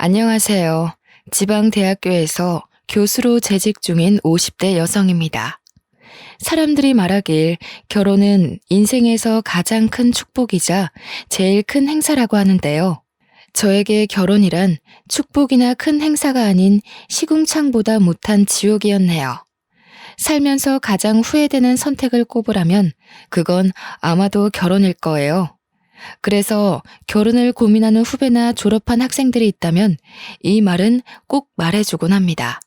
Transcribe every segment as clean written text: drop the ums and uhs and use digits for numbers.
안녕하세요. 지방대학교에서 교수로 재직 중인 50대 여성입니다. 사람들이 말하길 결혼은 인생에서 가장 큰 축복이자 제일 큰 행사라고 하는데요. 저에게 결혼이란 축복이나 큰 행사가 아닌 시궁창보다 못한 지옥이었네요. 살면서 가장 후회되는 선택을 꼽으라면 그건 아마도 결혼일 거예요. 그래서 결혼을 고민하는 후배나 졸업한 학생들이 있다면 이 말은 꼭 말해주곤 합니다.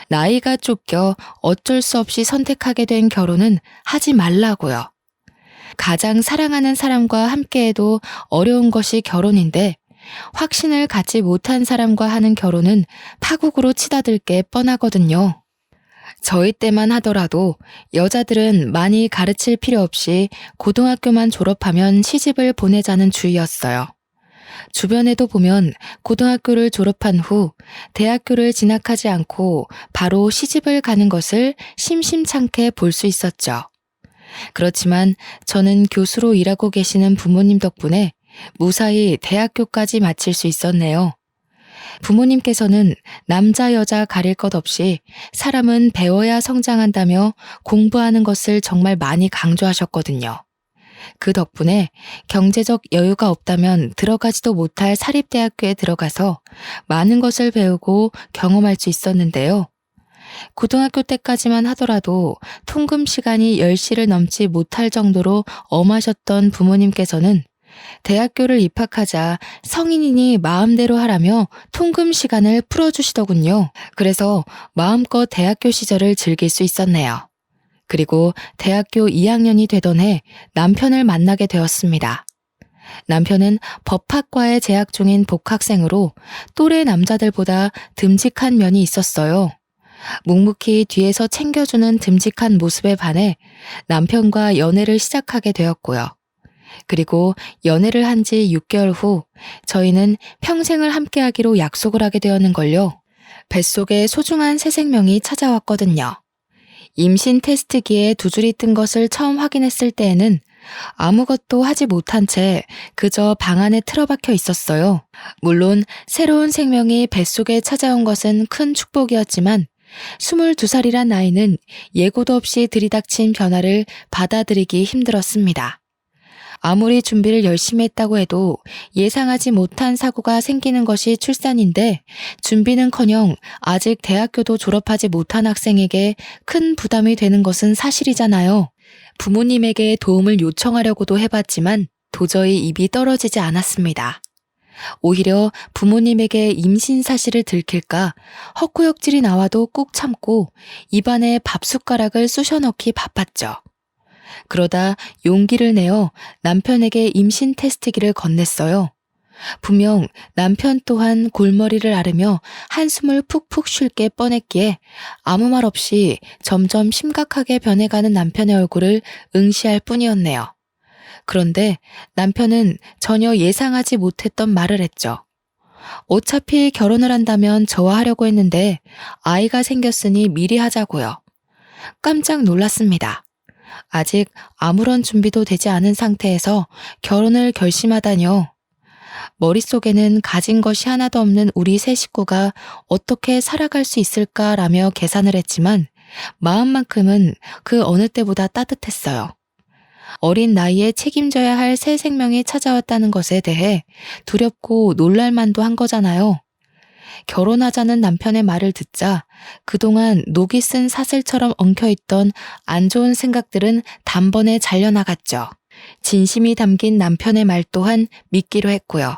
나이가 쫓겨 어쩔 수 없이 선택하게 된 결혼은 하지 말라고요. 가장 사랑하는 사람과 함께해도 어려운 것이 결혼인데 확신을 갖지 못한 사람과 하는 결혼은 파국으로 치닫을 게 뻔하거든요. 저희 때만 하더라도 여자들은 많이 가르칠 필요 없이 고등학교만 졸업하면 시집을 보내자는 주의였어요. 주변에도 보면 고등학교를 졸업한 후 대학교를 진학하지 않고 바로 시집을 가는 것을 심심찮게 볼 수 있었죠. 그렇지만 저는 교수로 일하고 계시는 부모님 덕분에 무사히 대학교까지 마칠 수 있었네요. 부모님께서는 남자 여자 가릴 것 없이 사람은 배워야 성장한다며 공부하는 것을 정말 많이 강조하셨거든요. 그 덕분에 경제적 여유가 없다면 들어가지도 못할 사립대학교에 들어가서 많은 것을 배우고 경험할 수 있었는데요. 고등학교 때까지만 하더라도 통금 시간이 10시를 넘지 못할 정도로 엄하셨던 부모님께서는 대학교를 입학하자 성인이니 마음대로 하라며 통금 시간을 풀어주시더군요. 그래서 마음껏 대학교 시절을 즐길 수 있었네요. 그리고 대학교 2학년이 되던 해 남편을 만나게 되었습니다. 남편은 법학과에 재학 중인 복학생으로 또래 남자들보다 듬직한 면이 있었어요. 묵묵히 뒤에서 챙겨주는 듬직한 모습에 반해 남편과 연애를 시작하게 되었고요. 그리고 연애를 한 지 6개월 후 저희는 평생을 함께하기로 약속을 하게 되었는걸요. 뱃속에 소중한 새 생명이 찾아왔거든요. 임신 테스트기에 두 줄이 뜬 것을 처음 확인했을 때에는 아무것도 하지 못한 채 그저 방 안에 틀어박혀 있었어요. 물론 새로운 생명이 뱃속에 찾아온 것은 큰 축복이었지만 22살이란 나이는 예고도 없이 들이닥친 변화를 받아들이기 힘들었습니다. 아무리 준비를 열심히 했다고 해도 예상하지 못한 사고가 생기는 것이 출산인데 준비는커녕 아직 대학교도 졸업하지 못한 학생에게 큰 부담이 되는 것은 사실이잖아요. 부모님에게 도움을 요청하려고도 해봤지만 도저히 입이 떨어지지 않았습니다. 오히려 부모님에게 임신 사실을 들킬까 헛구역질이 나와도 꾹 참고 입안에 밥숟가락을 쑤셔 넣기 바빴죠. 그러다 용기를 내어 남편에게 임신 테스트기를 건넸어요. 분명 남편 또한 골머리를 앓으며 한숨을 푹푹 쉴 게 뻔했기에 아무 말 없이 점점 심각하게 변해가는 남편의 얼굴을 응시할 뿐이었네요. 그런데 남편은 전혀 예상하지 못했던 말을 했죠. 어차피 결혼을 한다면 저와 하려고 했는데 아이가 생겼으니 미리 하자고요. 깜짝 놀랐습니다. 아직 아무런 준비도 되지 않은 상태에서 결혼을 결심하다뇨. 머릿속에는 가진 것이 하나도 없는 우리 세 식구가 어떻게 살아갈 수 있을까라며 계산을 했지만 마음만큼은 그 어느 때보다 따뜻했어요. 어린 나이에 책임져야 할 새 생명이 찾아왔다는 것에 대해 두렵고 놀랄만도 한 거잖아요. 결혼하자는 남편의 말을 듣자 그동안 녹이 쓴 사슬처럼 엉켜있던 안 좋은 생각들은 단번에 잘려나갔죠. 진심이 담긴 남편의 말 또한 믿기로 했고요.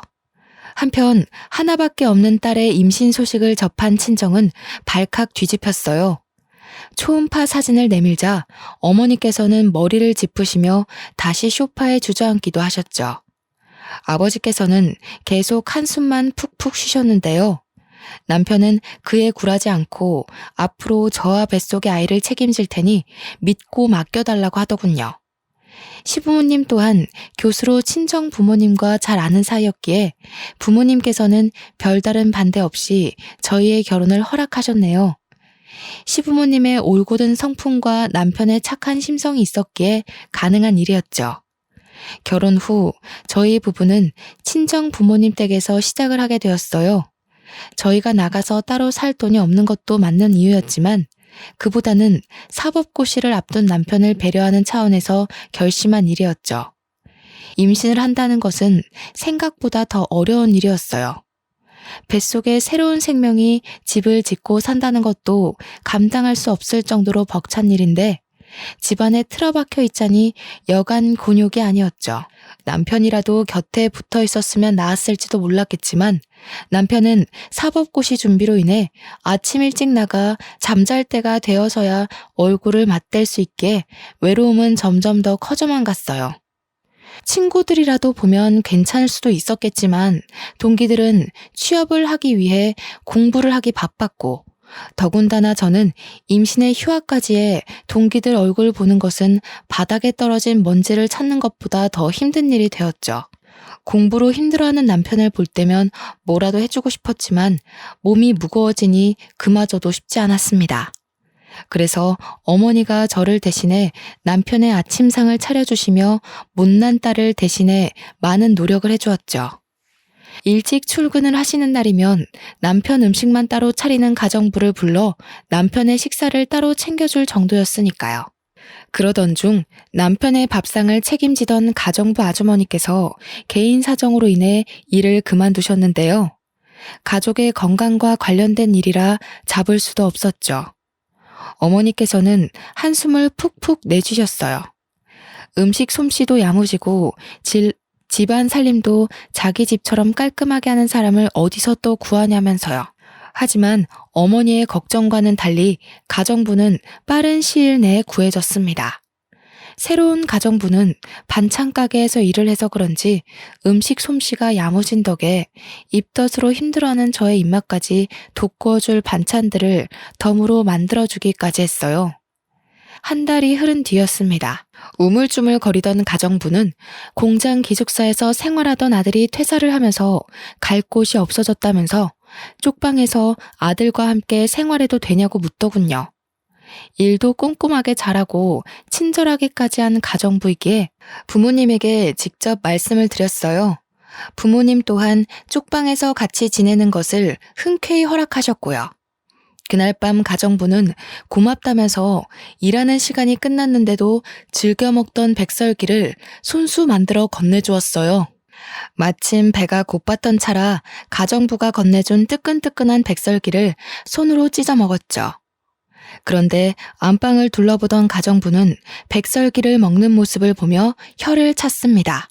한편 하나밖에 없는 딸의 임신 소식을 접한 친정은 발칵 뒤집혔어요. 초음파 사진을 내밀자 어머니께서는 머리를 짚으시며 다시 소파에 주저앉기도 하셨죠. 아버지께서는 계속 한숨만 푹푹 쉬셨는데요. 남편은 그에 굴하지 않고 앞으로 저와 뱃속의 아이를 책임질 테니 믿고 맡겨달라고 하더군요. 시부모님 또한 교수로 친정 부모님과 잘 아는 사이였기에 부모님께서는 별다른 반대 없이 저희의 결혼을 허락하셨네요. 시부모님의 올곧은 성품과 남편의 착한 심성이 있었기에 가능한 일이었죠. 결혼 후 저희 부부는 친정 부모님 댁에서 시작을 하게 되었어요. 저희가 나가서 따로 살 돈이 없는 것도 맞는 이유였지만 그보다는 사법고시를 앞둔 남편을 배려하는 차원에서 결심한 일이었죠. 임신을 한다는 것은 생각보다 더 어려운 일이었어요. 뱃속에 새로운 생명이 집을 짓고 산다는 것도 감당할 수 없을 정도로 벅찬 일인데 집안에 틀어박혀 있자니 여간 곤욕이 아니었죠. 남편이라도 곁에 붙어 있었으면 나았을지도 몰랐겠지만 남편은 사법고시 준비로 인해 아침 일찍 나가 잠잘 때가 되어서야 얼굴을 맞댈 수 있게 외로움은 점점 더 커져만 갔어요. 친구들이라도 보면 괜찮을 수도 있었겠지만 동기들은 취업을 하기 위해 공부를 하기 바빴고 더군다나 저는 임신의 휴학까지에 동기들 얼굴 보는 것은 바닥에 떨어진 먼지를 찾는 것보다 더 힘든 일이 되었죠. 공부로 힘들어하는 남편을 볼 때면 뭐라도 해주고 싶었지만 몸이 무거워지니 그마저도 쉽지 않았습니다. 그래서 어머니가 저를 대신해 남편의 아침상을 차려주시며 못난 딸을 대신해 많은 노력을 해주었죠. 일찍 출근을 하시는 날이면 남편 음식만 따로 차리는 가정부를 불러 남편의 식사를 따로 챙겨줄 정도였으니까요. 그러던 중 남편의 밥상을 책임지던 가정부 아주머니께서 개인 사정으로 인해 일을 그만두셨는데요. 가족의 건강과 관련된 일이라 잡을 수도 없었죠. 어머니께서는 한숨을 푹푹 내쉬셨어요. 음식 솜씨도 야무지고 집안 살림도 자기 집처럼 깔끔하게 하는 사람을 어디서 또 구하냐면서요. 하지만 어머니의 걱정과는 달리 가정부는 빠른 시일 내에 구해졌습니다. 새로운 가정부는 반찬 가게에서 일을 해서 그런지 음식 솜씨가 야무진 덕에 입덧으로 힘들어하는 저의 입맛까지 돋구어줄 반찬들을 덤으로 만들어주기까지 했어요. 한 달이 흐른 뒤였습니다. 우물쭈물 거리던 가정부는 공장 기숙사에서 생활하던 아들이 퇴사를 하면서 갈 곳이 없어졌다면서 쪽방에서 아들과 함께 생활해도 되냐고 묻더군요. 일도 꼼꼼하게 잘하고 친절하게까지 한 가정부이기에 부모님에게 직접 말씀을 드렸어요. 부모님 또한 쪽방에서 같이 지내는 것을 흔쾌히 허락하셨고요. 그날 밤 가정부는 고맙다면서 일하는 시간이 끝났는데도 즐겨 먹던 백설기를 손수 만들어 건네주었어요. 마침 배가 고팠던 차라 가정부가 건네준 뜨끈뜨끈한 백설기를 손으로 찢어 먹었죠. 그런데 안방을 둘러보던 가정부는 백설기를 먹는 모습을 보며 혀를 찼습니다.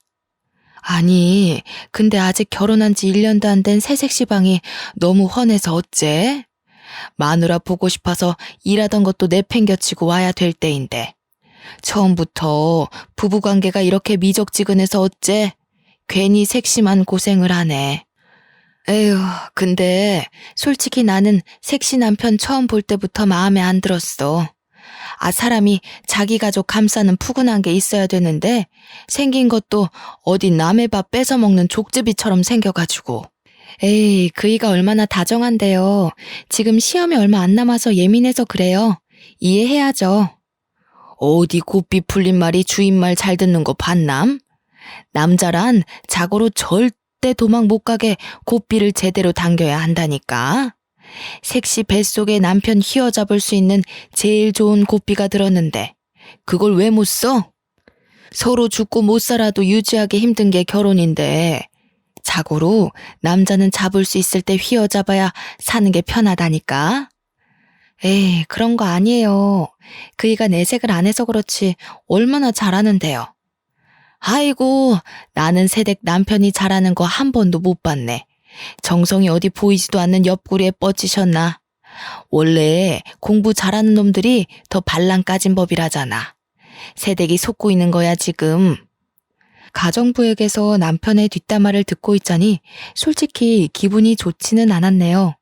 아니, 근데 아직 결혼한 지 1년도 안 된 새색시방이 너무 훤해서 어째? 마누라 보고 싶어서 일하던 것도 내팽겨치고 와야 될 때인데 처음부터 부부관계가 이렇게 미적지근해서 어째? 괜히 색심한 고생을 하네. 에휴, 근데 솔직히 나는 색시 남편 처음 볼 때부터 마음에 안 들었어. 사람이 자기 가족 감싸는 푸근한 게 있어야 되는데 생긴 것도 어디 남의 밥 뺏어 먹는 족제비처럼 생겨가지고. 에이, 그이가 얼마나 다정한데요. 지금 시험이 얼마 안 남아서 예민해서 그래요. 이해해야죠. 어디 곱비 풀린 말이 주인 말 잘 듣는 거 봤남? 남자란 자고로 절대 도망 못 가게 곱비를 제대로 당겨야 한다니까. 색시 뱃속에 남편 휘어잡을 수 있는 제일 좋은 곱비가 들었는데 그걸 왜 못 써? 서로 죽고 못 살아도 유지하기 힘든 게 결혼인데 자고로 남자는 잡을 수 있을 때 휘어잡아야 사는 게 편하다니까. 에이, 그런 거 아니에요. 그이가 내색을 안 해서 그렇지 얼마나 잘하는데요. 아이고, 나는 새댁 남편이 잘하는 거 한 번도 못 봤네. 정성이 어디 보이지도 않는 옆구리에 뻗치셨나. 원래 공부 잘하는 놈들이 더 발랑 까진 법이라잖아. 새댁이 속고 있는 거야 지금. 가정부에게서 남편의 뒷담화를 듣고 있자니 솔직히 기분이 좋지는 않았네요.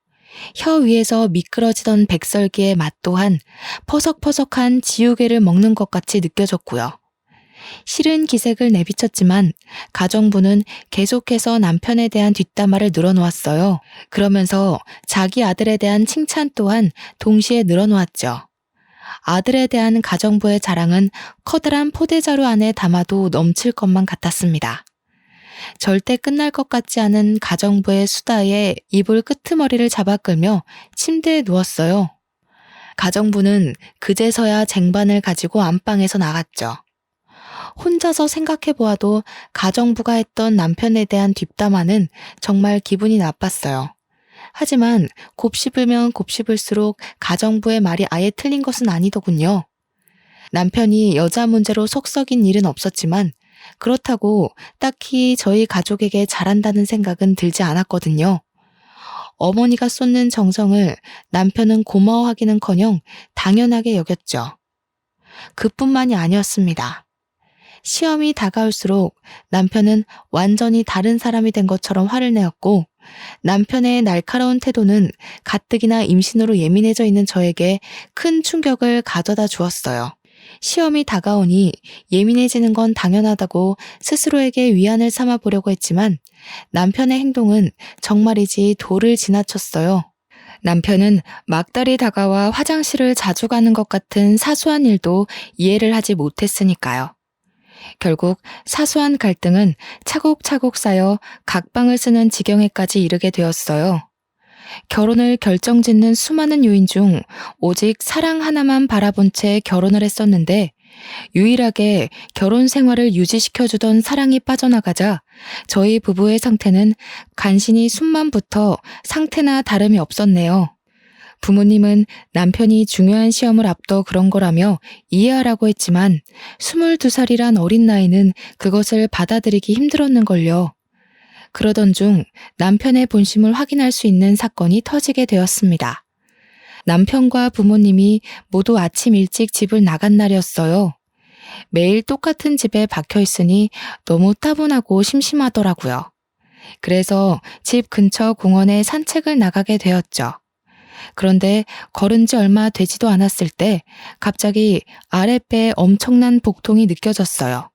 혀 위에서 미끄러지던 백설기의 맛 또한 퍼석퍼석한 지우개를 먹는 것 같이 느껴졌고요. 싫은 기색을 내비쳤지만 가정부는 계속해서 남편에 대한 뒷담화를 늘어놓았어요. 그러면서 자기 아들에 대한 칭찬 또한 동시에 늘어놓았죠. 아들에 대한 가정부의 자랑은 커다란 포대자루 안에 담아도 넘칠 것만 같았습니다. 절대 끝날 것 같지 않은 가정부의 수다에 이불 끄트머리를 잡아 끌며 침대에 누웠어요. 가정부는 그제서야 쟁반을 가지고 안방에서 나갔죠. 혼자서 생각해 보아도 가정부가 했던 남편에 대한 뒷담화는 정말 기분이 나빴어요. 하지만 곱씹으면 곱씹을수록 가정부의 말이 아예 틀린 것은 아니더군요. 남편이 여자 문제로 속 썩인 일은 없었지만 그렇다고 딱히 저희 가족에게 잘한다는 생각은 들지 않았거든요. 어머니가 쏟는 정성을 남편은 고마워하기는커녕 당연하게 여겼죠. 그뿐만이 아니었습니다. 시험이 다가올수록 남편은 완전히 다른 사람이 된 것처럼 화를 내었고 남편의 날카로운 태도는 가뜩이나 임신으로 예민해져 있는 저에게 큰 충격을 가져다 주었어요. 시험이 다가오니 예민해지는 건 당연하다고 스스로에게 위안을 삼아 보려고 했지만 남편의 행동은 정말이지 도를 지나쳤어요. 남편은 막달이 다가와 화장실을 자주 가는 것 같은 사소한 일도 이해를 하지 못했으니까요. 결국 사소한 갈등은 차곡차곡 쌓여 각방을 쓰는 지경에까지 이르게 되었어요. 결혼을 결정짓는 수많은 요인 중 오직 사랑 하나만 바라본 채 결혼을 했었는데 유일하게 결혼 생활을 유지시켜주던 사랑이 빠져나가자 저희 부부의 상태는 간신히 숨만 붙어 상태나 다름이 없었네요. 부모님은 남편이 중요한 시험을 앞둬 그런 거라며 이해하라고 했지만 22살이란 어린 나이는 그것을 받아들이기 힘들었는걸요. 그러던 중 남편의 본심을 확인할 수 있는 사건이 터지게 되었습니다. 남편과 부모님이 모두 아침 일찍 집을 나간 날이었어요. 매일 똑같은 집에 박혀 있으니 너무 따분하고 심심하더라고요. 그래서 집 근처 공원에 산책을 나가게 되었죠. 그런데 걸은 지 얼마 되지도 않았을 때 갑자기 아랫배에 엄청난 복통이 느껴졌어요.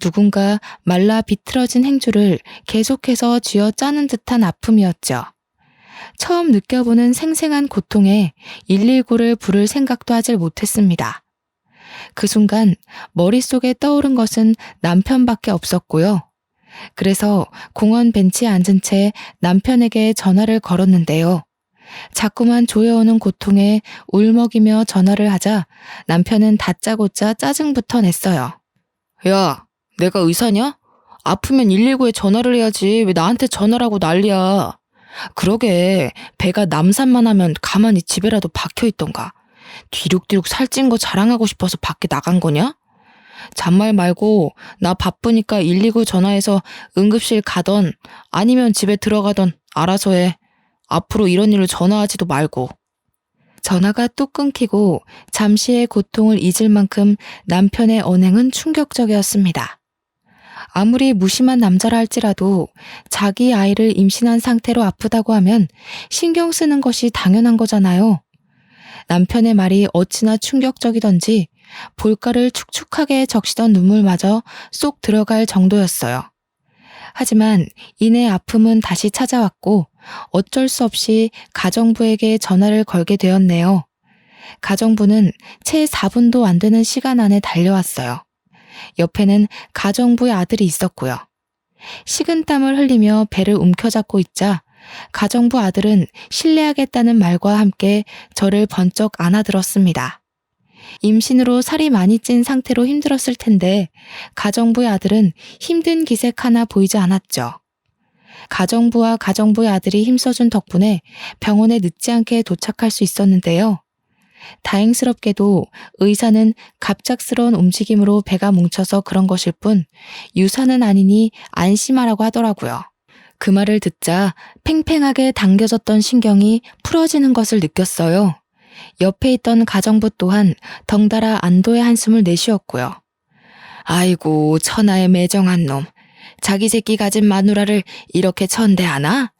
누군가 말라 비틀어진 행주를 계속해서 쥐어짜는 듯한 아픔이었죠. 처음 느껴보는 생생한 고통에 119를 부를 생각도 하질 못했습니다. 그 순간 머릿속에 떠오른 것은 남편밖에 없었고요. 그래서 공원 벤치에 앉은 채 남편에게 전화를 걸었는데요. 자꾸만 조여오는 고통에 울먹이며 전화를 하자 남편은 다짜고짜 짜증부터 냈어요. 야, 내가 의사냐? 아프면 119에 전화를 해야지 왜 나한테 전화를 하고 난리야. 그러게 배가 남산만 하면 가만히 집에라도 박혀있던가. 뒤룩뒤룩 살찐 거 자랑하고 싶어서 밖에 나간 거냐? 잔말 말고 나 바쁘니까 119 전화해서 응급실 가던 아니면 집에 들어가던 알아서 해. 앞으로 이런 일로 전화하지도 말고. 전화가 뚝 끊기고 잠시의 고통을 잊을 만큼 남편의 언행은 충격적이었습니다. 아무리 무심한 남자라 할지라도 자기 아이를 임신한 상태로 아프다고 하면 신경 쓰는 것이 당연한 거잖아요. 남편의 말이 어찌나 충격적이던지 볼가를 축축하게 적시던 눈물마저 쏙 들어갈 정도였어요. 하지만 이내 아픔은 다시 찾아왔고 어쩔 수 없이 가정부에게 전화를 걸게 되었네요. 가정부는 채 4분도 안 되는 시간 안에 달려왔어요. 옆에는 가정부의 아들이 있었고요. 식은땀을 흘리며 배를 움켜잡고 있자 가정부 아들은 실례하겠다는 말과 함께 저를 번쩍 안아들었습니다. 임신으로 살이 많이 찐 상태로 힘들었을 텐데 가정부의 아들은 힘든 기색 하나 보이지 않았죠. 가정부와 가정부의 아들이 힘써준 덕분에 병원에 늦지 않게 도착할 수 있었는데요. 다행스럽게도 의사는 갑작스러운 움직임으로 배가 뭉쳐서 그런 것일 뿐 유산은 아니니 안심하라고 하더라고요. 그 말을 듣자 팽팽하게 당겨졌던 신경이 풀어지는 것을 느꼈어요. 옆에 있던 가정부 또한 덩달아 안도의 한숨을 내쉬었고요. 아이고 천하의 매정한 놈. 자기 새끼 가진 마누라를 이렇게 천대하나?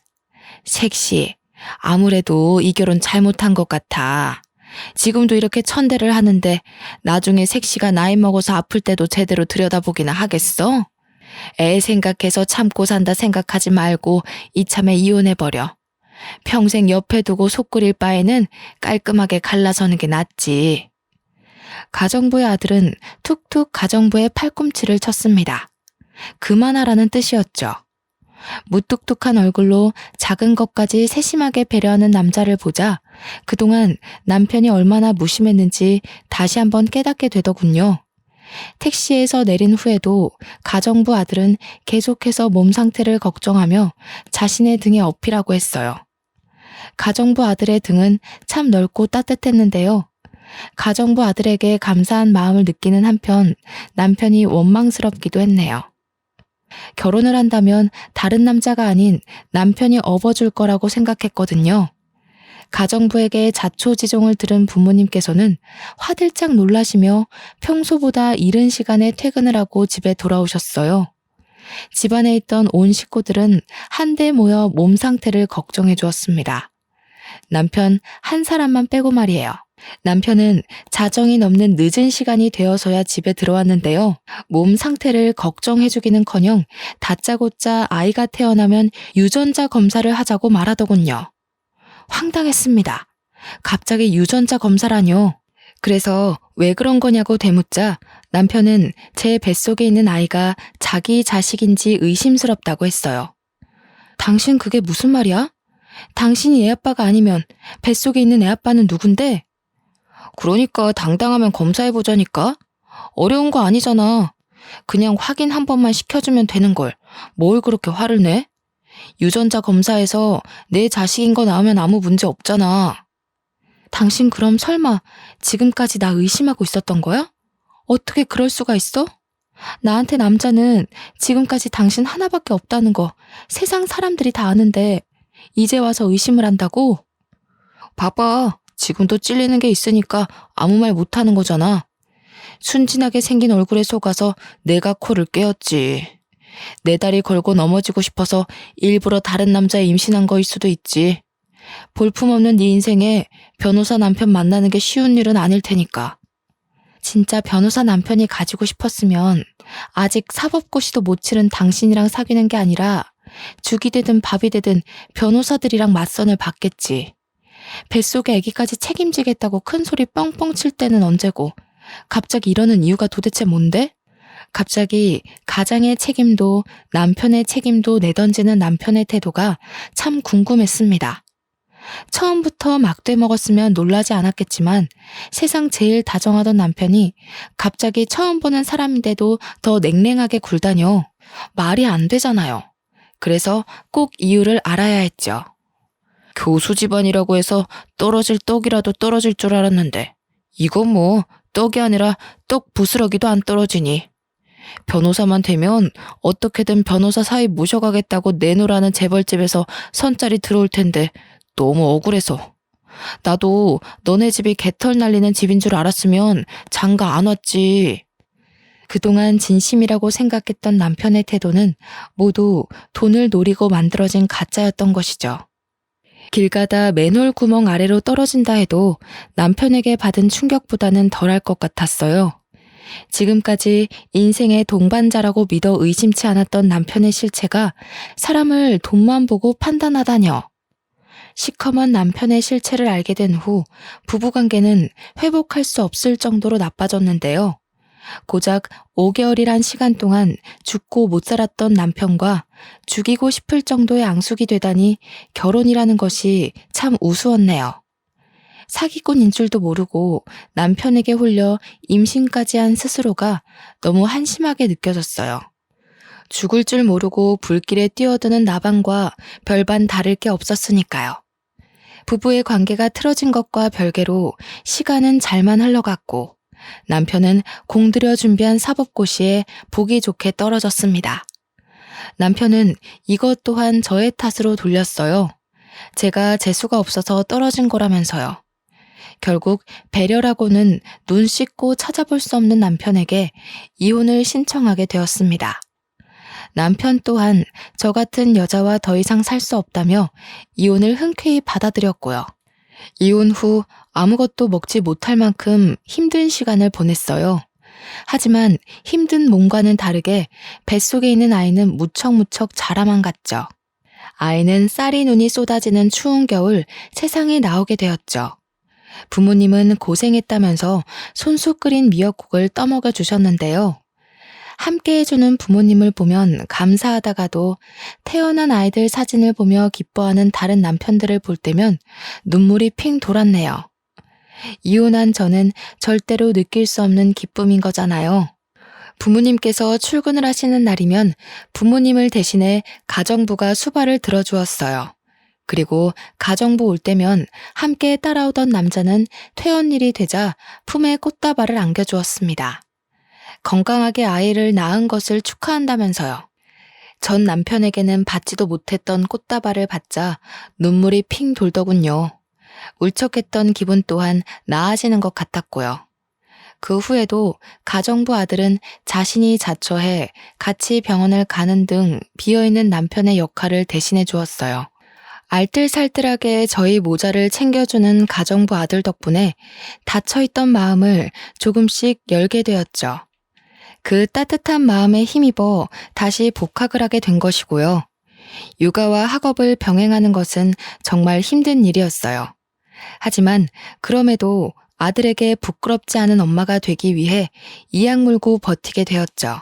색시, 아무래도 이 결혼 잘못한 것 같아. 지금도 이렇게 천대를 하는데 나중에 색시가 나이 먹어서 아플 때도 제대로 들여다보기나 하겠어? 애 생각해서 참고 산다 생각하지 말고 이참에 이혼해버려. 평생 옆에 두고 속 끓일 바에는 깔끔하게 갈라서는 게 낫지. 가정부의 아들은 툭툭 가정부의 팔꿈치를 쳤습니다. 그만하라는 뜻이었죠. 무뚝뚝한 얼굴로 작은 것까지 세심하게 배려하는 남자를 보자 그동안 남편이 얼마나 무심했는지 다시 한번 깨닫게 되더군요. 택시에서 내린 후에도 가정부 아들은 계속해서 몸 상태를 걱정하며 자신의 등에 어필하고 했어요. 가정부 아들의 등은 참 넓고 따뜻했는데요. 가정부 아들에게 감사한 마음을 느끼는 한편 남편이 원망스럽기도 했네요. 결혼을 한다면 다른 남자가 아닌 남편이 업어줄 거라고 생각했거든요. 가정부에게 자초지종을 들은 부모님께서는 화들짝 놀라시며 평소보다 이른 시간에 퇴근을 하고 집에 돌아오셨어요. 집안에 있던 온 식구들은 한데 모여 몸 상태를 걱정해 주었습니다. 남편 한 사람만 빼고 말이에요. 남편은 자정이 넘는 늦은 시간이 되어서야 집에 들어왔는데요. 몸 상태를 걱정해주기는커녕 다짜고짜 아이가 태어나면 유전자 검사를 하자고 말하더군요. 황당했습니다. 갑자기 유전자 검사라뇨. 그래서 왜 그런 거냐고 되묻자 남편은 제 뱃속에 있는 아이가 자기 자식인지 의심스럽다고 했어요. 당신 그게 무슨 말이야? 당신이 애 아빠가 아니면 뱃속에 있는 애 아빠는 누군데? 그러니까 당당하면 검사해보자니까. 어려운 거 아니잖아. 그냥 확인 한 번만 시켜주면 되는 걸. 뭘 그렇게 화를 내? 유전자 검사에서 내 자식인 거 나오면 아무 문제 없잖아. 당신 그럼 설마 지금까지 나 의심하고 있었던 거야? 어떻게 그럴 수가 있어? 나한테 남자는 지금까지 당신 하나밖에 없다는 거 세상 사람들이 다 아는데 이제 와서 의심을 한다고? 봐봐. 지금도 찔리는 게 있으니까 아무 말 못하는 거잖아. 순진하게 생긴 얼굴에 속아서 내가 코를 꿰었지. 내 다리 걸고 넘어지고 싶어서 일부러 다른 남자에 임신한 거일 수도 있지. 볼품없는 네 인생에 변호사 남편 만나는 게 쉬운 일은 아닐 테니까. 진짜 변호사 남편이 가지고 싶었으면 아직 사법고시도 못 치른 당신이랑 사귀는 게 아니라 죽이 되든 밥이 되든 변호사들이랑 맞선을 받겠지. 뱃속에 아기까지 책임지겠다고 큰 소리 뻥뻥 칠 때는 언제고 갑자기 이러는 이유가 도대체 뭔데? 갑자기 가장의 책임도 남편의 책임도 내던지는 남편의 태도가 참 궁금했습니다. 처음부터 막돼 먹었으면 놀라지 않았겠지만 세상 제일 다정하던 남편이 갑자기 처음 보는 사람인데도 더 냉랭하게 굴다녀. 말이 안 되잖아요. 그래서 꼭 이유를 알아야 했죠. 교수 집안이라고 해서 떨어질 떡이라도 떨어질 줄 알았는데 이건 뭐 떡이 아니라 떡 부스러기도 안 떨어지니. 변호사만 되면 어떻게든 변호사 사이 모셔가겠다고 내놓으라는 재벌집에서 선짜리 들어올 텐데 너무 억울해서. 나도 너네 집이 개털 날리는 집인 줄 알았으면 장가 안 왔지. 그동안 진심이라고 생각했던 남편의 태도는 모두 돈을 노리고 만들어진 가짜였던 것이죠. 길 가다 맨홀 구멍 아래로 떨어진다 해도 남편에게 받은 충격보다는 덜할 것 같았어요. 지금까지 인생의 동반자라고 믿어 의심치 않았던 남편의 실체가 사람을 돈만 보고 판단하다녀. 시커먼 남편의 실체를 알게 된 후 부부관계는 회복할 수 없을 정도로 나빠졌는데요. 고작 5개월이란 시간 동안 죽고 못 살았던 남편과 죽이고 싶을 정도의 앙숙이 되다니 결혼이라는 것이 참 우스웠네요. 사기꾼인 줄도 모르고 남편에게 홀려 임신까지 한 스스로가 너무 한심하게 느껴졌어요. 죽을 줄 모르고 불길에 뛰어드는 나방과 별반 다를 게 없었으니까요. 부부의 관계가 틀어진 것과 별개로 시간은 잘만 흘러갔고 남편은 공들여 준비한 사법고시에 보기 좋게 떨어졌습니다. 남편은 이것 또한 저의 탓으로 돌렸어요. 제가 재수가 없어서 떨어진 거라면서요. 결국 배려라고는 눈 씻고 찾아볼 수 없는 남편에게 이혼을 신청하게 되었습니다. 남편 또한 저 같은 여자와 더 이상 살 수 없다며 이혼을 흔쾌히 받아들였고요. 이혼 후 아무것도 먹지 못할 만큼 힘든 시간을 보냈어요. 하지만 힘든 몸과는 다르게 뱃속에 있는 아이는 무척무척 자라만 갔죠. 아이는 쌀이 눈이 쏟아지는 추운 겨울 세상에 나오게 되었죠. 부모님은 고생했다면서 손수 끓인 미역국을 떠먹여 주셨는데요. 함께 해주는 부모님을 보면 감사하다가도 태어난 아이들 사진을 보며 기뻐하는 다른 남편들을 볼 때면 눈물이 핑 돌았네요. 이혼한 저는 절대로 느낄 수 없는 기쁨인 거잖아요. 부모님께서 출근을 하시는 날이면 부모님을 대신해 가정부가 수발을 들어주었어요. 그리고 가정부 올 때면 함께 따라오던 남자는 퇴원일이 되자 품에 꽃다발을 안겨주었습니다. 건강하게 아이를 낳은 것을 축하한다면서요. 전 남편에게는 받지도 못했던 꽃다발을 받자 눈물이 핑 돌더군요. 울적했던 기분 또한 나아지는 것 같았고요. 그 후에도 가정부 아들은 자신이 자처해 같이 병원을 가는 등 비어있는 남편의 역할을 대신해 주었어요. 알뜰살뜰하게 저희 모자를 챙겨주는 가정부 아들 덕분에 닫혀있던 마음을 조금씩 열게 되었죠. 그 따뜻한 마음에 힘입어 다시 복학을 하게 된 것이고요. 육아와 학업을 병행하는 것은 정말 힘든 일이었어요. 하지만 그럼에도 아들에게 부끄럽지 않은 엄마가 되기 위해 이악 물고 버티게 되었죠.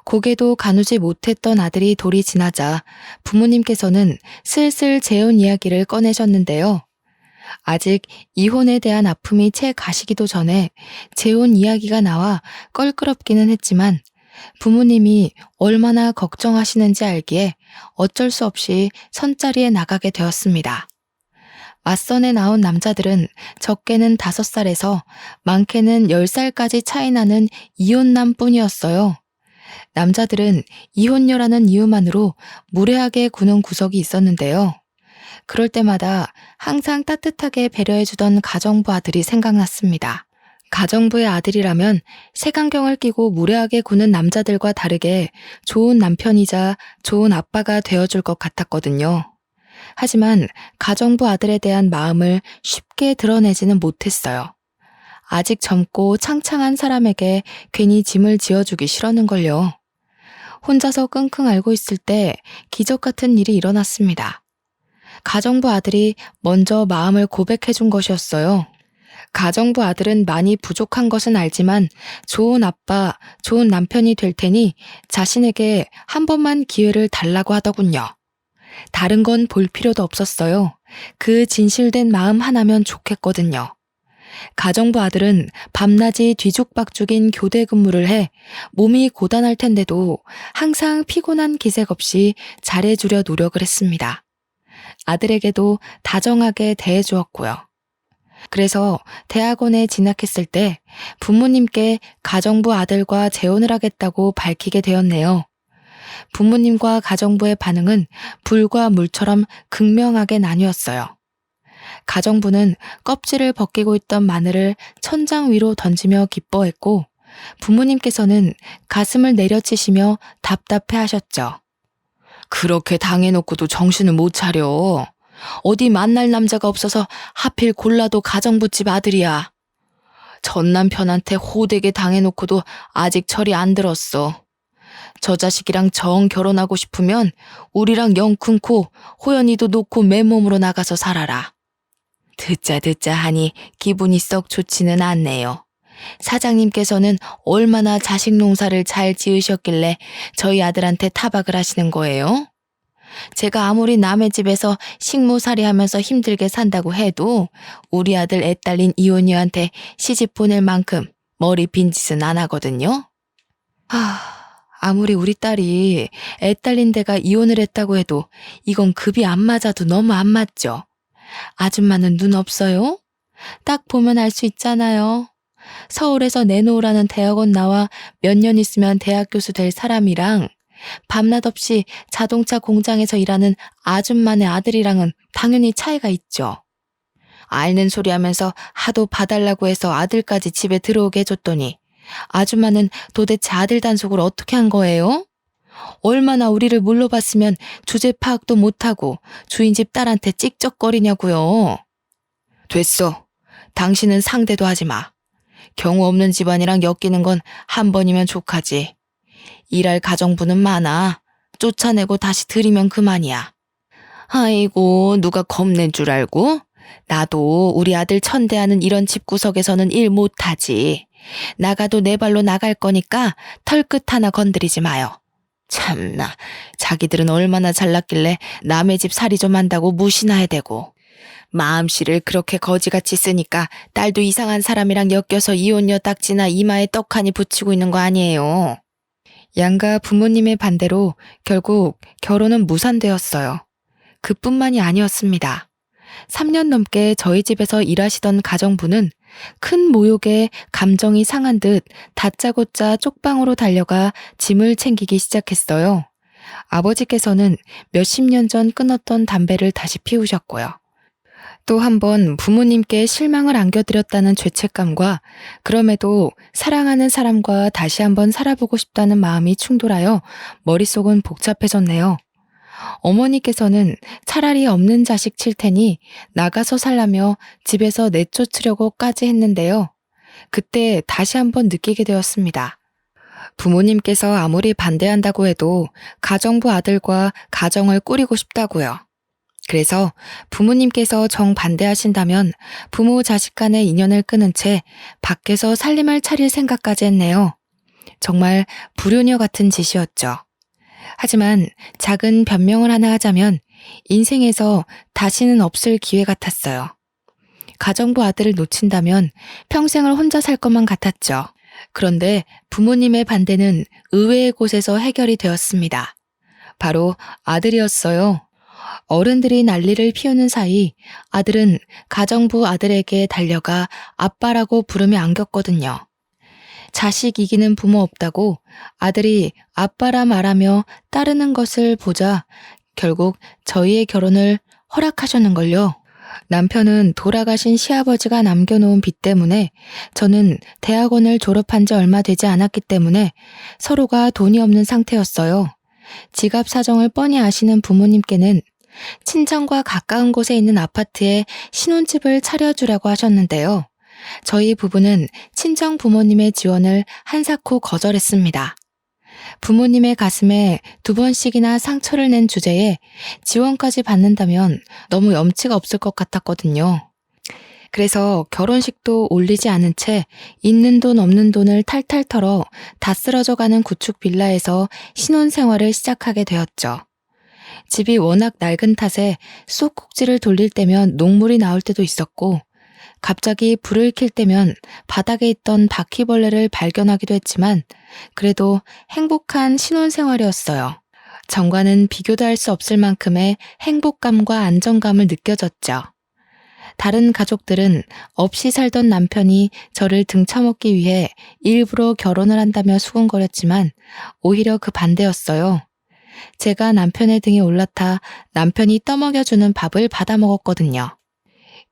고개도 가누지 못했던 아들이 돌이 지나자 부모님께서는 슬슬 재혼 이야기를 꺼내셨는데요. 아직 이혼에 대한 아픔이 채 가시기도 전에 재혼 이야기가 나와 껄끄럽기는 했지만 부모님이 얼마나 걱정하시는지 알기에 어쩔 수 없이 선자리에 나가게 되었습니다. 맞선에 나온 남자들은 적게는 5살에서 많게는 10살까지 차이 나는 이혼남뿐이었어요. 남자들은 이혼녀라는 이유만으로 무례하게 구는 구석이 있었는데요. 그럴 때마다 항상 따뜻하게 배려해주던 가정부 아들이 생각났습니다. 가정부의 아들이라면 색안경을 끼고 무례하게 구는 남자들과 다르게 좋은 남편이자 좋은 아빠가 되어줄 것 같았거든요. 하지만 가정부 아들에 대한 마음을 쉽게 드러내지는 못했어요. 아직 젊고 창창한 사람에게 괜히 짐을 지어주기 싫었는걸요. 혼자서 끙끙 앓고 있을 때 기적 같은 일이 일어났습니다. 가정부 아들이 먼저 마음을 고백해준 것이었어요. 가정부 아들은 많이 부족한 것은 알지만 좋은 아빠, 좋은 남편이 될 테니 자신에게 한 번만 기회를 달라고 하더군요. 다른 건 볼 필요도 없었어요. 그 진실된 마음 하나면 좋겠거든요. 가정부 아들은 밤낮이 뒤죽박죽인 교대 근무를 해 몸이 고단할 텐데도 항상 피곤한 기색 없이 잘해주려 노력을 했습니다. 아들에게도 다정하게 대해주었고요. 그래서 대학원에 진학했을 때 부모님께 가정부 아들과 재혼을 하겠다고 밝히게 되었네요. 부모님과 가정부의 반응은 불과 물처럼 극명하게 나뉘었어요. 가정부는 껍질을 벗기고 있던 마늘을 천장 위로 던지며 기뻐했고 부모님께서는 가슴을 내려치시며 답답해 하셨죠. 그렇게 당해놓고도 정신을 못 차려. 어디 만날 남자가 없어서 하필 골라도 가정부집 아들이야. 전 남편한테 호되게 당해놓고도 아직 철이 안 들었어. 저 자식이랑 정 결혼하고 싶으면 우리랑 영 끊고 호연이도 놓고 맨몸으로 나가서 살아라. 듣자 하니 기분이 썩 좋지는 않네요. 사장님께서는 얼마나 자식 농사를 잘 지으셨길래 저희 아들한테 타박을 하시는 거예요? 제가 아무리 남의 집에서 식모살이 하면서 힘들게 산다고 해도 우리 아들 애 딸린 이혼녀한테 시집 보낼 만큼 머리 빈 짓은 안 하거든요. 아무리 우리 딸이 애 딸린 데가 이혼을 했다고 해도 이건 급이 안 맞아도 너무 안 맞죠? 아줌마는 눈 없어요? 딱 보면 알 수 있잖아요. 서울에서 내놓으라는 대학원 나와 몇 년 있으면 대학 교수 될 사람이랑 밤낮 없이 자동차 공장에서 일하는 아줌마네 아들이랑은 당연히 차이가 있죠. 앓는 소리 하면서 하도 봐달라고 해서 아들까지 집에 들어오게 해줬더니 아줌마는 도대체 아들 단속을 어떻게 한 거예요? 얼마나 우리를 물러봤으면 주제 파악도 못하고 주인집 딸한테 찍적거리냐고요. 됐어. 당신은 상대도 하지 마. 경우 없는 집안이랑 엮이는 건 한 번이면 족하지. 일할 가정부는 많아. 쫓아내고 다시 들이면 그만이야. 아이고, 누가 겁낸 줄 알고? 나도 우리 아들 천대하는 이런 집구석에서는 일 못하지. 나가도 내 발로 나갈 거니까 털끝 하나 건드리지 마요. 참나, 자기들은 얼마나 잘났길래 남의 집 살이 좀 한다고 무시나 해대고. 마음씨를 그렇게 거지같이 쓰니까 딸도 이상한 사람이랑 엮여서 이혼녀 딱지나 이마에 떡하니 붙이고 있는 거 아니에요. 양가 부모님의 반대로 결국 결혼은 무산되었어요. 그뿐만이 아니었습니다. 3년 넘게 저희 집에서 일하시던 가정부는 큰 모욕에 감정이 상한 듯 다짜고짜 쪽방으로 달려가 짐을 챙기기 시작했어요. 아버지께서는 몇십 년 전 끊었던 담배를 다시 피우셨고요. 또 한 번 부모님께 실망을 안겨드렸다는 죄책감과 그럼에도 사랑하는 사람과 다시 한번 살아보고 싶다는 마음이 충돌하여 머릿속은 복잡해졌네요. 어머니께서는 차라리 없는 자식 칠 테니 나가서 살라며 집에서 내쫓으려고까지 했는데요. 그때 다시 한번 느끼게 되었습니다. 부모님께서 아무리 반대한다고 해도 가정부 아들과 가정을 꾸리고 싶다고요. 그래서 부모님께서 정반대하신다면 부모 자식 간의 인연을 끊은 채 밖에서 살림을 차릴 생각까지 했네요. 정말 불효녀 같은 짓이었죠. 하지만 작은 변명을 하나 하자면 인생에서 다시는 없을 기회 같았어요. 가정부 아들을 놓친다면 평생을 혼자 살 것만 같았죠. 그런데 부모님의 반대는 의외의 곳에서 해결이 되었습니다. 바로 아들이었어요. 어른들이 난리를 피우는 사이 아들은 가정부 아들에게 달려가 아빠라고 부르며 안겼거든요. 자식 이기는 부모 없다고 아들이 아빠라 말하며 따르는 것을 보자 결국 저희의 결혼을 허락하셨는걸요. 남편은 돌아가신 시아버지가 남겨놓은 빚 때문에 저는 대학원을 졸업한 지 얼마 되지 않았기 때문에 서로가 돈이 없는 상태였어요. 지갑 사정을 뻔히 아시는 부모님께는 친정과 가까운 곳에 있는 아파트에 신혼집을 차려주라고 하셨는데요. 저희 부부는 친정 부모님의 지원을 한사코 거절했습니다. 부모님의 가슴에 2번씩이나 상처를 낸 주제에 지원까지 받는다면 너무 염치가 없을 것 같았거든요. 그래서 결혼식도 올리지 않은 채 있는 돈 없는 돈을 탈탈 털어 다 쓰러져가는 구축 빌라에서 신혼생활을 시작하게 되었죠. 집이 워낙 낡은 탓에 쑥꼭지를 돌릴 때면 녹물이 나올 때도 있었고 갑자기 불을 켤 때면 바닥에 있던 바퀴벌레를 발견하기도 했지만 그래도 행복한 신혼생활이었어요. 전과는 비교도 할 수 없을 만큼의 행복감과 안정감을 느껴졌죠. 다른 가족들은 없이 살던 남편이 저를 등쳐먹기 위해 일부러 결혼을 한다며 수군거렸지만 오히려 그 반대였어요. 제가 남편의 등에 올라타 남편이 떠먹여주는 밥을 받아 먹었거든요.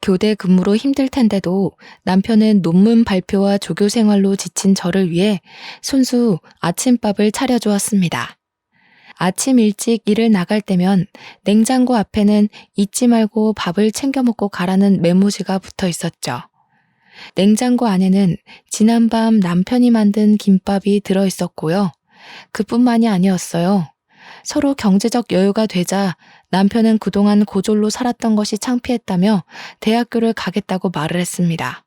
교대 근무로 힘들 텐데도 남편은 논문 발표와 조교 생활로 지친 저를 위해 손수 아침밥을 차려주었습니다. 아침 일찍 일을 나갈 때면 냉장고 앞에는 잊지 말고 밥을 챙겨 먹고 가라는 메모지가 붙어 있었죠. 냉장고 안에는 지난밤 남편이 만든 김밥이 들어 있었고요. 그뿐만이 아니었어요. 서로 경제적 여유가 되자 남편은 그동안 고졸로 살았던 것이 창피했다며 대학교를 가겠다고 말을 했습니다.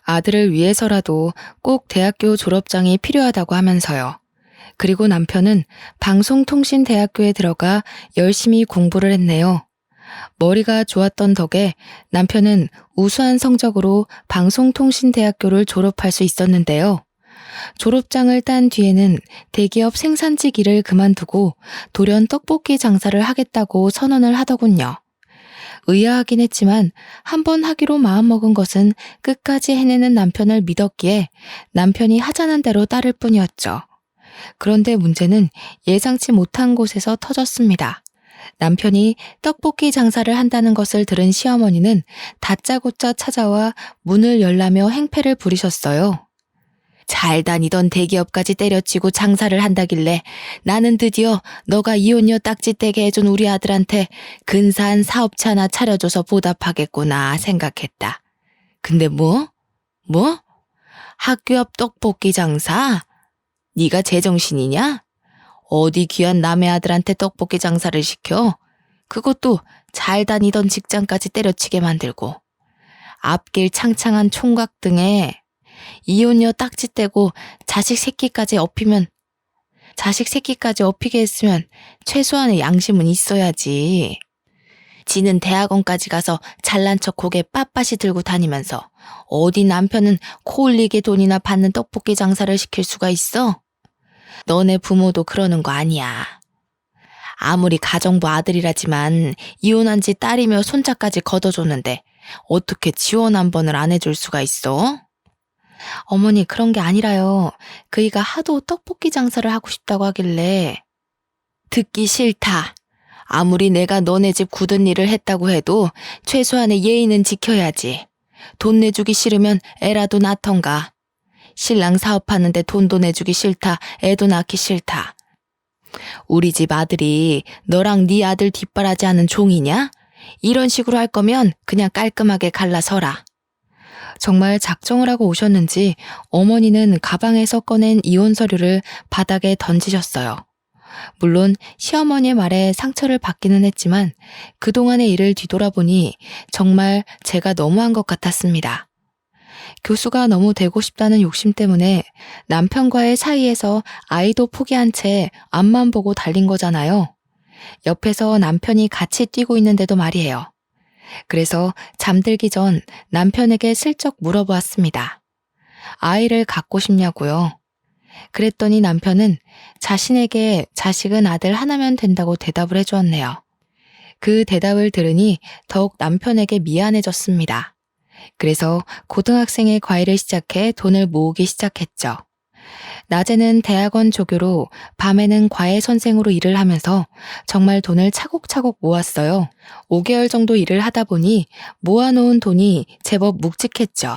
아들을 위해서라도 꼭 대학교 졸업장이 필요하다고 하면서요. 그리고 남편은 방송통신대학교에 들어가 열심히 공부를 했네요. 머리가 좋았던 덕에 남편은 우수한 성적으로 방송통신대학교를 졸업할 수 있었는데요. 졸업장을 딴 뒤에는 대기업 생산직 일을 그만두고 돌연 떡볶이 장사를 하겠다고 선언을 하더군요. 의아하긴 했지만 한번 하기로 마음먹은 것은 끝까지 해내는 남편을 믿었기에 남편이 하자는 대로 따를 뿐이었죠. 그런데 문제는 예상치 못한 곳에서 터졌습니다. 남편이 떡볶이 장사를 한다는 것을 들은 시어머니는 다짜고짜 찾아와 문을 열라며 행패를 부리셨어요. 잘 다니던 대기업까지 때려치고 장사를 한다길래 나는 드디어 너가 이혼녀 딱지 떼게 해준 우리 아들한테 근사한 사업체 하나 차려줘서 보답하겠구나 생각했다. 근데 뭐? 학교 앞 떡볶이 장사? 네가 제정신이냐? 어디 귀한 남의 아들한테 떡볶이 장사를 시켜? 그것도 잘 다니던 직장까지 때려치게 만들고 앞길 창창한 총각 등에 이혼녀 딱지 떼고 자식 새끼까지 업히게 했으면 최소한의 양심은 있어야지. 지는 대학원까지 가서 잘난 척 고개 빳빳이 들고 다니면서 어디 남편은 코 흘리게 돈이나 받는 떡볶이 장사를 시킬 수가 있어? 너네 부모도 그러는 거 아니야. 아무리 가정부 아들이라지만 이혼한 지 딸이며 손자까지 걷어줬는데 어떻게 지원 한 번을 안 해줄 수가 있어? 어머니, 그런 게 아니라요. 그이가 하도 떡볶이 장사를 하고 싶다고 하길래. 듣기 싫다. 아무리 내가 너네 집 굳은 일을 했다고 해도 최소한의 예의는 지켜야지. 돈 내주기 싫으면 애라도 낳던가. 신랑 사업하는데 돈도 내주기 싫다. 애도 낳기 싫다. 우리 집 아들이 너랑 네 아들 뒷바라지 하는 종이냐? 이런 식으로 할 거면 그냥 깔끔하게 갈라서라. 정말 작정을 하고 오셨는지 어머니는 가방에서 꺼낸 이혼 서류를 바닥에 던지셨어요. 물론 시어머니의 말에 상처를 받기는 했지만 그동안의 일을 뒤돌아보니 정말 제가 너무한 것 같았습니다. 교수가 너무 되고 싶다는 욕심 때문에 남편과의 사이에서 아이도 포기한 채 앞만 보고 달린 거잖아요. 옆에서 남편이 같이 뛰고 있는데도 말이에요. 그래서 잠들기 전 남편에게 슬쩍 물어보았습니다. 아이를 갖고 싶냐고요. 그랬더니 남편은 자신에게 자식은 아들 하나면 된다고 대답을 해주었네요. 그 대답을 들으니 더욱 남편에게 미안해졌습니다. 그래서 고등학생의 과외를 시작해 돈을 모으기 시작했죠. 낮에는 대학원 조교로 밤에는 과외 선생으로 일을 하면서 정말 돈을 차곡차곡 모았어요. 5개월 정도 일을 하다 보니 모아놓은 돈이 제법 묵직했죠.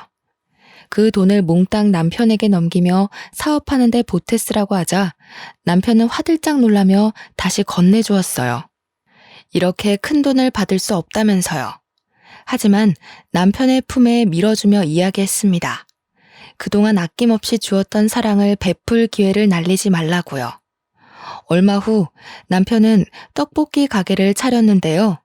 그 돈을 몽땅 남편에게 넘기며 사업하는 데 보태 쓰라고 하자 남편은 화들짝 놀라며 다시 건네주었어요. 이렇게 큰 돈을 받을 수 없다면서요. 하지만 남편의 품에 밀어주며 이야기했습니다. 그동안 아낌없이 주었던 사랑을 베풀 기회를 날리지 말라고요. 얼마 후 남편은 떡볶이 가게를 차렸는데요.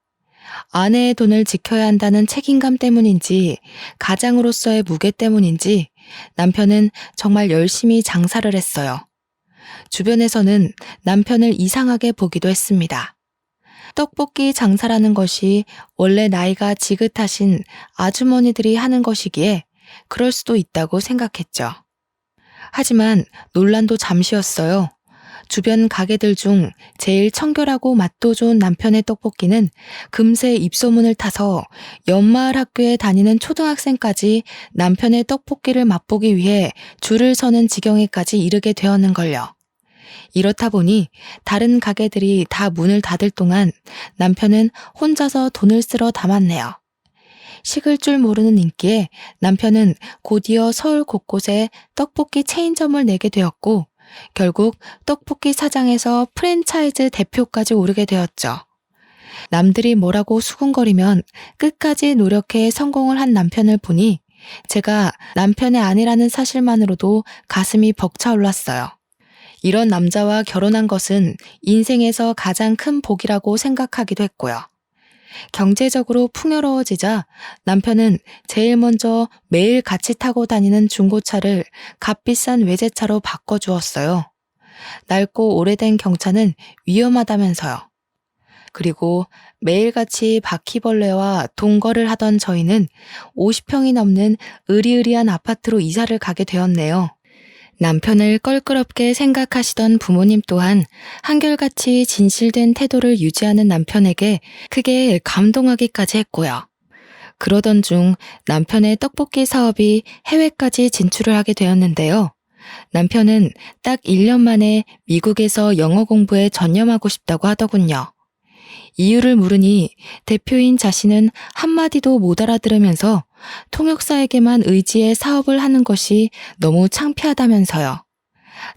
아내의 돈을 지켜야 한다는 책임감 때문인지 가장으로서의 무게 때문인지 남편은 정말 열심히 장사를 했어요. 주변에서는 남편을 이상하게 보기도 했습니다. 떡볶이 장사라는 것이 원래 나이가 지긋하신 아주머니들이 하는 것이기에 그럴 수도 있다고 생각했죠. 하지만 논란도 잠시였어요. 주변 가게들 중 제일 청결하고 맛도 좋은 남편의 떡볶이는 금세 입소문을 타서 옆마을 학교에 다니는 초등학생까지 남편의 떡볶이를 맛보기 위해 줄을 서는 지경에까지 이르게 되었는걸요. 이렇다 보니 다른 가게들이 다 문을 닫을 동안 남편은 혼자서 돈을 쓸어 담았네요. 식을 줄 모르는 인기에 남편은 곧이어 서울 곳곳에 떡볶이 체인점을 내게 되었고 결국 떡볶이 사장에서 프랜차이즈 대표까지 오르게 되었죠. 남들이 뭐라고 수군거리면 끝까지 노력해 성공을 한 남편을 보니 제가 남편의 아내라는 사실만으로도 가슴이 벅차올랐어요. 이런 남자와 결혼한 것은 인생에서 가장 큰 복이라고 생각하기도 했고요. 경제적으로 풍요로워지자 남편은 제일 먼저 매일 같이 타고 다니는 중고차를 값비싼 외제차로 바꿔주었어요. 낡고 오래된 경차는 위험하다면서요. 그리고 매일같이 바퀴벌레와 동거를 하던 저희는 50평이 넘는 으리으리한 아파트로 이사를 가게 되었네요. 남편을 껄끄럽게 생각하시던 부모님 또한 한결같이 진실된 태도를 유지하는 남편에게 크게 감동하기까지 했고요. 그러던 중 남편의 떡볶이 사업이 해외까지 진출을 하게 되었는데요. 남편은 딱 1년 만에 미국에서 영어 공부에 전념하고 싶다고 하더군요. 이유를 물으니 대표인 자신은 한마디도 못 알아들으면서 통역사에게만 의지해 사업을 하는 것이 너무 창피하다면서요.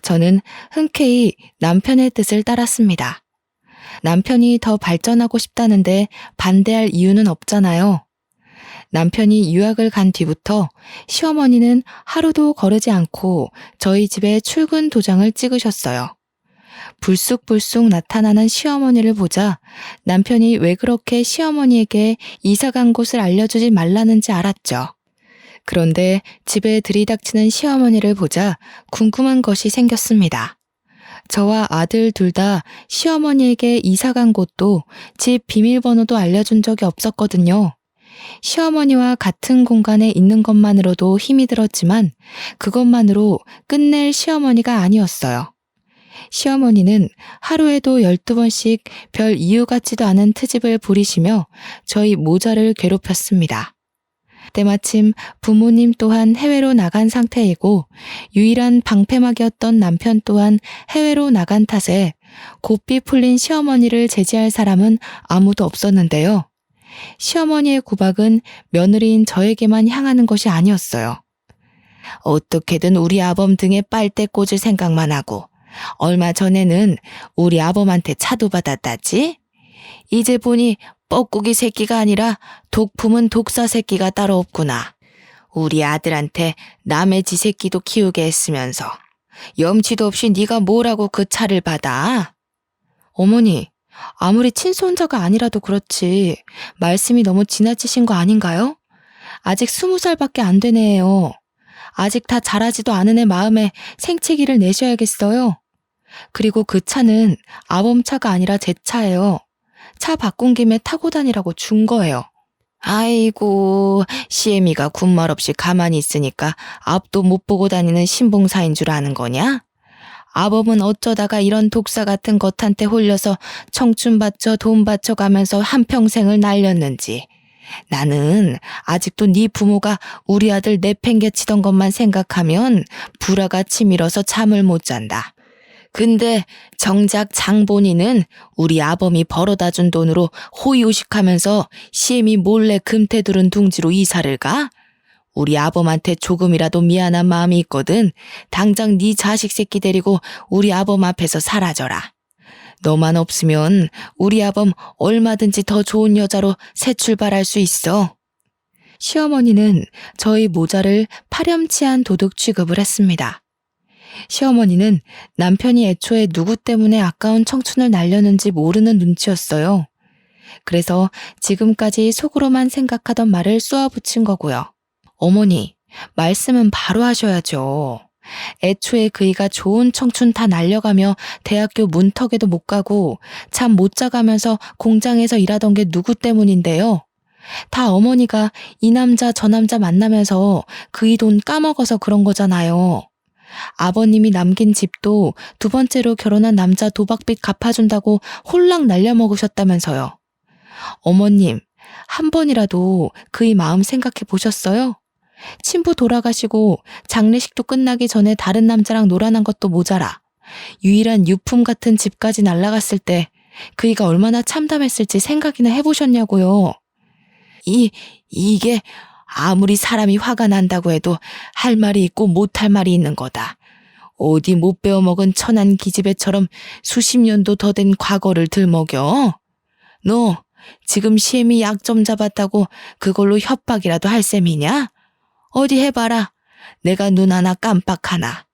저는 흔쾌히 남편의 뜻을 따랐습니다. 남편이 더 발전하고 싶다는데 반대할 이유는 없잖아요. 남편이 유학을 간 뒤부터 시어머니는 하루도 거르지 않고 저희 집에 출근 도장을 찍으셨어요. 불쑥불쑥 나타나는 시어머니를 보자 남편이 왜 그렇게 시어머니에게 이사간 곳을 알려주지 말라는지 알았죠. 그런데 집에 들이닥치는 시어머니를 보자 궁금한 것이 생겼습니다. 저와 아들 둘 다 시어머니에게 이사간 곳도 집 비밀번호도 알려준 적이 없었거든요. 시어머니와 같은 공간에 있는 것만으로도 힘이 들었지만 그것만으로 끝낼 시어머니가 아니었어요. 시어머니는 하루에도 12번씩 별 이유 같지도 않은 트집을 부리시며 저희 모자를 괴롭혔습니다. 때마침 부모님 또한 해외로 나간 상태이고 유일한 방패막이었던 남편 또한 해외로 나간 탓에 고삐 풀린 시어머니를 제지할 사람은 아무도 없었는데요. 시어머니의 구박은 며느리인 저에게만 향하는 것이 아니었어요. 어떻게든 우리 아범 등에 빨대 꽂을 생각만 하고 얼마 전에는 우리 아범한테 차도 받았다지? 이제 보니 뻐꾸기 새끼가 아니라 독품은 독사 새끼가 따로 없구나. 우리 아들한테 남의 지 새끼도 키우게 했으면서 염치도 없이 네가 뭐라고 그 차를 받아? 어머니, 아무리 친손자가 아니라도 그렇지 말씀이 너무 지나치신 거 아닌가요? 아직 20살밖에 안 되네요. 아직 다 자라지도 않은 애 마음에 생채기를 내셔야겠어요. 그리고 그 차는 아범 차가 아니라 제 차예요. 차 바꾼 김에 타고 다니라고 준 거예요. 아이고, 시애미가 군말 없이 가만히 있으니까 앞도 못 보고 다니는 신봉사인 줄 아는 거냐? 아범은 어쩌다가 이런 독사 같은 것한테 홀려서 청춘 바쳐 돈 바쳐 가면서 한평생을 날렸는지. 나는 아직도 네 부모가 우리 아들 내팽개치던 것만 생각하면 불화가 치밀어서 잠을 못 잔다. 근데 정작 장본인은 우리 아범이 벌어다 준 돈으로 호의호식하면서 시엠이 몰래 금태두른 둥지로 이사를 가? 우리 아범한테 조금이라도 미안한 마음이 있거든. 당장 네 자식 새끼 데리고 우리 아범 앞에서 사라져라. 너만 없으면 우리 아범 얼마든지 더 좋은 여자로 새 출발할 수 있어. 시어머니는 저희 모자를 파렴치한 도둑 취급을 했습니다. 시어머니는 남편이 애초에 누구 때문에 아까운 청춘을 날렸는지 모르는 눈치였어요. 그래서 지금까지 속으로만 생각하던 말을 쏘아붙인 거고요. 어머니, 말씀은 바로 하셔야죠. 애초에 그이가 좋은 청춘 다 날려가며 대학교 문턱에도 못 가고 잠 못 자가면서 공장에서 일하던 게 누구 때문인데요. 다 어머니가 이 남자 저 남자 만나면서 그이 돈 까먹어서 그런 거잖아요. 아버님이 남긴 집도 두 번째로 결혼한 남자 도박빚 갚아준다고 홀랑 날려먹으셨다면서요. 어머님, 한 번이라도 그이 마음 생각해 보셨어요? 친부 돌아가시고 장례식도 끝나기 전에 다른 남자랑 놀아난 것도 모자라 유일한 유품 같은 집까지 날라갔을 때 그이가 얼마나 참담했을지 생각이나 해보셨냐고요. 이게 아무리 사람이 화가 난다고 해도 할 말이 있고 못할 말이 있는 거다. 어디 못 배워먹은 천한 기집애처럼 수십 년도 더 된 과거를 들먹여. 너 지금 시엠이 약점 잡았다고 그걸로 협박이라도 할 셈이냐? 어디 해봐라. 내가 눈 하나 깜빡 하나.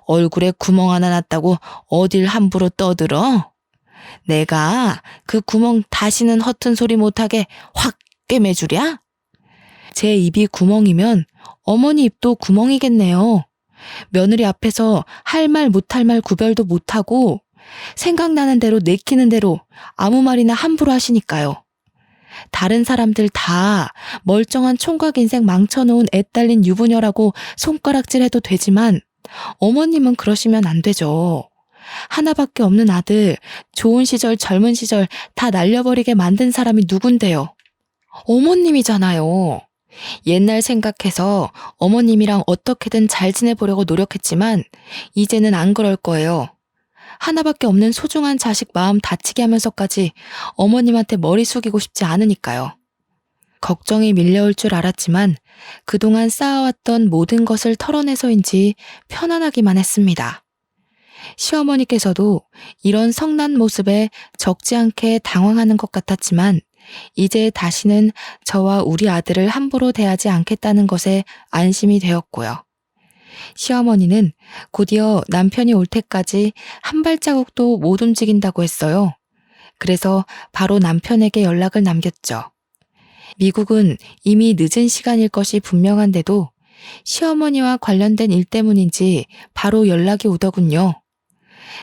얼굴에 구멍 하나 났다고 어딜 함부로 떠들어? 내가 그 구멍 다시는 허튼 소리 못하게 확 꿰매주랴? 제 입이 구멍이면 어머니 입도 구멍이겠네요. 며느리 앞에서 할 말 못할 말 구별도 못하고 생각나는 대로 내키는 대로 아무 말이나 함부로 하시니까요. 다른 사람들 다 멀쩡한 총각 인생 망쳐놓은 애 딸린 유부녀라고 손가락질해도 되지만 어머님은 그러시면 안 되죠. 하나밖에 없는 아들, 좋은 시절 젊은 시절 다 날려버리게 만든 사람이 누군데요. 어머님이잖아요. 옛날 생각해서 어머님이랑 어떻게든 잘 지내보려고 노력했지만 이제는 안 그럴 거예요. 하나밖에 없는 소중한 자식 마음 다치게 하면서까지 어머님한테 머리 숙이고 싶지 않으니까요. 걱정이 밀려올 줄 알았지만 그동안 쌓아왔던 모든 것을 털어내서인지 편안하기만 했습니다. 시어머니께서도 이런 성난 모습에 적지 않게 당황하는 것 같았지만 이제 다시는 저와 우리 아들을 함부로 대하지 않겠다는 것에 안심이 되었고요. 시어머니는 곧이어 남편이 올 때까지 한 발자국도 못 움직인다고 했어요. 그래서 바로 남편에게 연락을 남겼죠. 미국은 이미 늦은 시간일 것이 분명한데도 시어머니와 관련된 일 때문인지 바로 연락이 오더군요.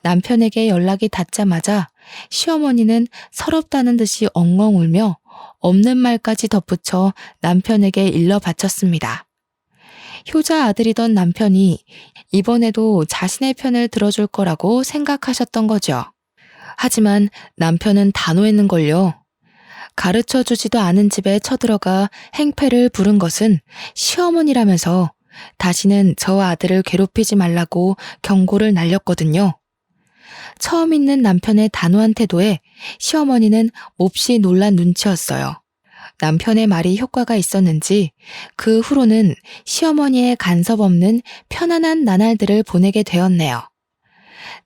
남편에게 연락이 닿자마자 시어머니는 서럽다는 듯이 엉엉 울며 없는 말까지 덧붙여 남편에게 일러 바쳤습니다. 효자 아들이던 남편이 이번에도 자신의 편을 들어줄 거라고 생각하셨던 거죠. 하지만 남편은 단호했는걸요. 가르쳐주지도 않은 집에 쳐들어가 행패를 부른 것은 시어머니라면서 다시는 저 아들을 괴롭히지 말라고 경고를 날렸거든요. 처음 있는 남편의 단호한 태도에 시어머니는 몹시 놀란 눈치였어요. 남편의 말이 효과가 있었는지 그 후로는 시어머니의 간섭 없는 편안한 나날들을 보내게 되었네요.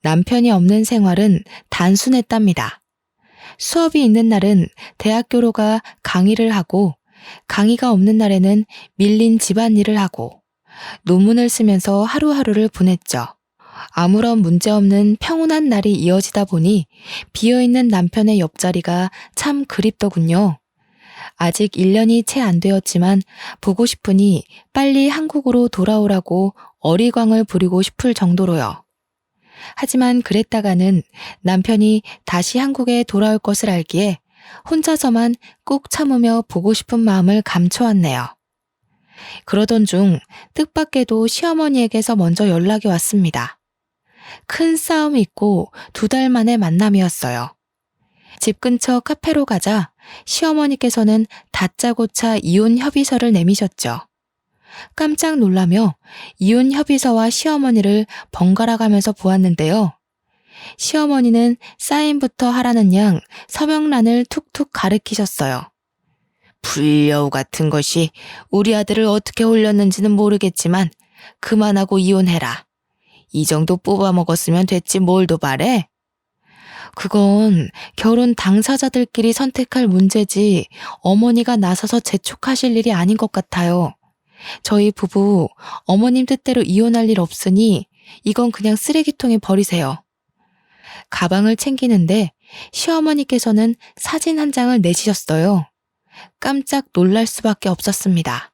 남편이 없는 생활은 단순했답니다. 수업이 있는 날은 대학교로 가 강의를 하고 강의가 없는 날에는 밀린 집안일을 하고 논문을 쓰면서 하루하루를 보냈죠. 아무런 문제 없는 평온한 날이 이어지다 보니 비어있는 남편의 옆자리가 참 그립더군요. 아직 1년이 채 안 되었지만 보고 싶으니 빨리 한국으로 돌아오라고 어리광을 부리고 싶을 정도로요. 하지만 그랬다가는 남편이 다시 한국에 돌아올 것을 알기에 혼자서만 꾹 참으며 보고 싶은 마음을 감춰왔네요. 그러던 중 뜻밖에도 시어머니에게서 먼저 연락이 왔습니다. 큰 싸움이 있고 2달 만의 만남이었어요. 집 근처 카페로 가자 시어머니께서는 다짜고짜 이혼 협의서를 내미셨죠. 깜짝 놀라며 이혼 협의서와 시어머니를 번갈아 가면서 보았는데요. 시어머니는 사인부터 하라는 양 서명란을 툭툭 가리키셨어요. 불려우 같은 것이 우리 아들을 어떻게 홀렸는지는 모르겠지만 그만하고 이혼해라. 이 정도 뽑아먹었으면 됐지 뭘 더 바래? 그건 결혼 당사자들끼리 선택할 문제지 어머니가 나서서 재촉하실 일이 아닌 것 같아요. 저희 부부 어머님 뜻대로 이혼할 일 없으니 이건 그냥 쓰레기통에 버리세요. 가방을 챙기는데 시어머니께서는 사진 한 장을 내시셨어요. 깜짝 놀랄 수밖에 없었습니다.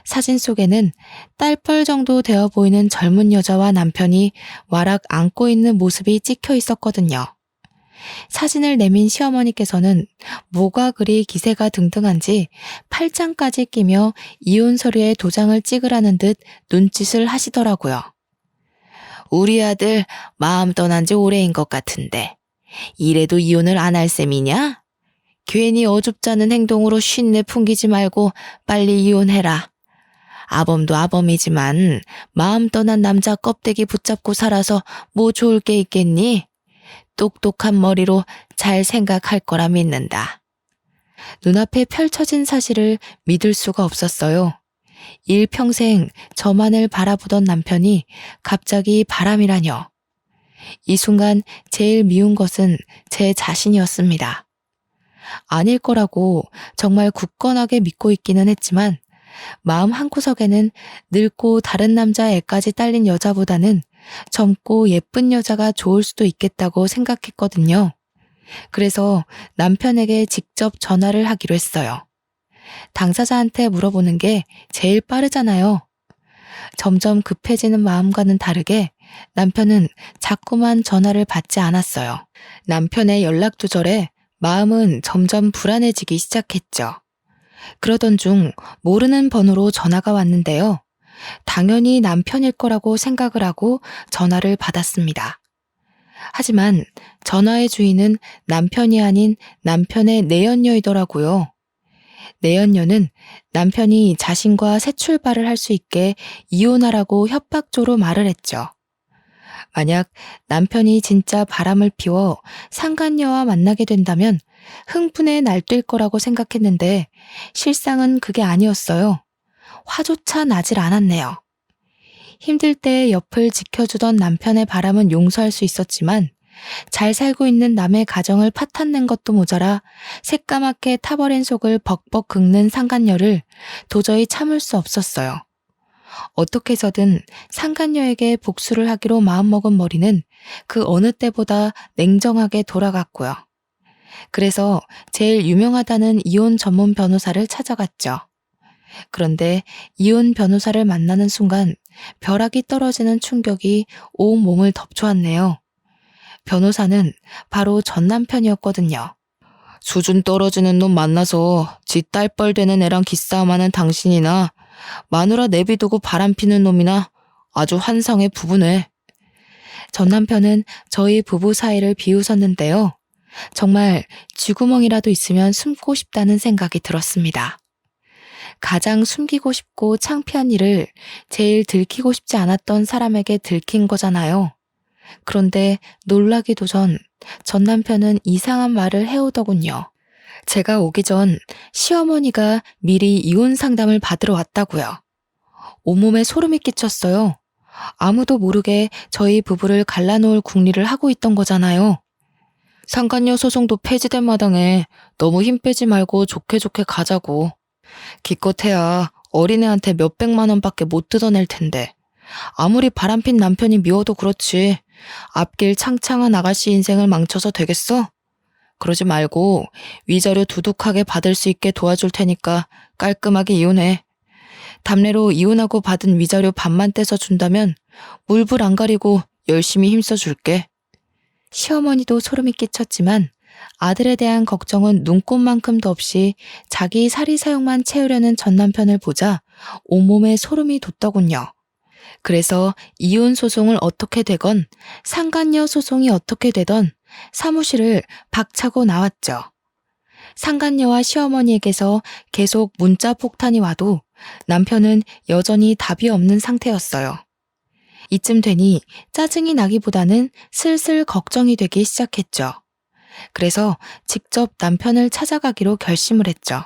사진 속에는 딸뻘 정도 되어 보이는 젊은 여자와 남편이 와락 안고 있는 모습이 찍혀 있었거든요. 사진을 내민 시어머니께서는 뭐가 그리 기세가 등등한지 팔짱까지 끼며 이혼 서류에 도장을 찍으라는 듯 눈짓을 하시더라고요. 우리 아들 마음 떠난 지 오래인 것 같은데 이래도 이혼을 안 할 셈이냐? 괜히 어줍잖은 행동으로 쉰내 풍기지 말고 빨리 이혼해라. 아범도 아범이지만 마음 떠난 남자 껍데기 붙잡고 살아서 뭐 좋을 게 있겠니? 똑똑한 머리로 잘 생각할 거라 믿는다. 눈앞에 펼쳐진 사실을 믿을 수가 없었어요. 일평생 저만을 바라보던 남편이 갑자기 바람이라뇨. 이 순간 제일 미운 것은 제 자신이었습니다. 아닐 거라고 정말 굳건하게 믿고 있기는 했지만 마음 한구석에는 늙고 다른 남자 애까지 딸린 여자보다는 젊고 예쁜 여자가 좋을 수도 있겠다고 생각했거든요. 그래서 남편에게 직접 전화를 하기로 했어요. 당사자한테 물어보는 게 제일 빠르잖아요. 점점 급해지는 마음과는 다르게 남편은 자꾸만 전화를 받지 않았어요. 남편의 연락 두절에 마음은 점점 불안해지기 시작했죠. 그러던 중 모르는 번호로 전화가 왔는데요. 당연히 남편일 거라고 생각을 하고 전화를 받았습니다. 하지만 전화의 주인은 남편이 아닌 남편의 내연녀이더라고요. 내연녀는 남편이 자신과 새 출발을 할 수 있게 이혼하라고 협박조로 말을 했죠. 만약 남편이 진짜 바람을 피워 상간녀와 만나게 된다면 흥분에 날뛸 거라고 생각했는데 실상은 그게 아니었어요. 화조차 나질 않았네요. 힘들 때 옆을 지켜주던 남편의 바람은 용서할 수 있었지만 잘 살고 있는 남의 가정을 파탄낸 것도 모자라 새까맣게 타버린 속을 벅벅 긁는 상간녀를 도저히 참을 수 없었어요. 어떻게 해서든 상간녀에게 복수를 하기로 마음먹은 머리는 그 어느 때보다 냉정하게 돌아갔고요. 그래서 제일 유명하다는 이혼 전문 변호사를 찾아갔죠. 그런데 이혼 변호사를 만나는 순간 벼락이 떨어지는 충격이 온 몸을 덮쳐왔네요. 변호사는 바로 전 남편이었거든요. 수준 떨어지는 놈 만나서 지 딸뻘 되는 애랑 기싸움하는 당신이나 마누라 내비두고 바람피는 놈이나 아주 환상의 부부네. 전 남편은 저희 부부 사이를 비웃었는데요. 정말 쥐구멍이라도 있으면 숨고 싶다는 생각이 들었습니다. 가장 숨기고 싶고 창피한 일을 제일 들키고 싶지 않았던 사람에게 들킨 거잖아요. 그런데 놀라기도 전 남편은 이상한 말을 해오더군요. 제가 오기 전 시어머니가 미리 이혼 상담을 받으러 왔다고요. 온몸에 소름이 끼쳤어요. 아무도 모르게 저희 부부를 갈라놓을 궁리를 하고 있던 거잖아요. 상간녀 소송도 폐지된 마당에 너무 힘 빼지 말고 좋게 좋게 가자고. 기껏해야 어린애한테 몇백만 원밖에 못 뜯어낼 텐데 아무리 바람핀 남편이 미워도 그렇지 앞길 창창한 아가씨 인생을 망쳐서 되겠어? 그러지 말고 위자료 두둑하게 받을 수 있게 도와줄 테니까 깔끔하게 이혼해. 담례로 이혼하고 받은 위자료 반만 떼서 준다면 물불 안 가리고 열심히 힘써 줄게. 시어머니도 소름이 끼쳤지만 아들에 대한 걱정은 눈꼽만큼도 없이 자기 사리 사욕만 채우려는 전 남편을 보자 온몸에 소름이 돋더군요. 그래서 이혼 소송을 어떻게 되건 상간녀 소송이 어떻게 되던 사무실을 박차고 나왔죠. 상간녀와 시어머니에게서 계속 문자 폭탄이 와도 남편은 여전히 답이 없는 상태였어요. 이쯤 되니 짜증이 나기보다는 슬슬 걱정이 되기 시작했죠. 그래서 직접 남편을 찾아가기로 결심을 했죠.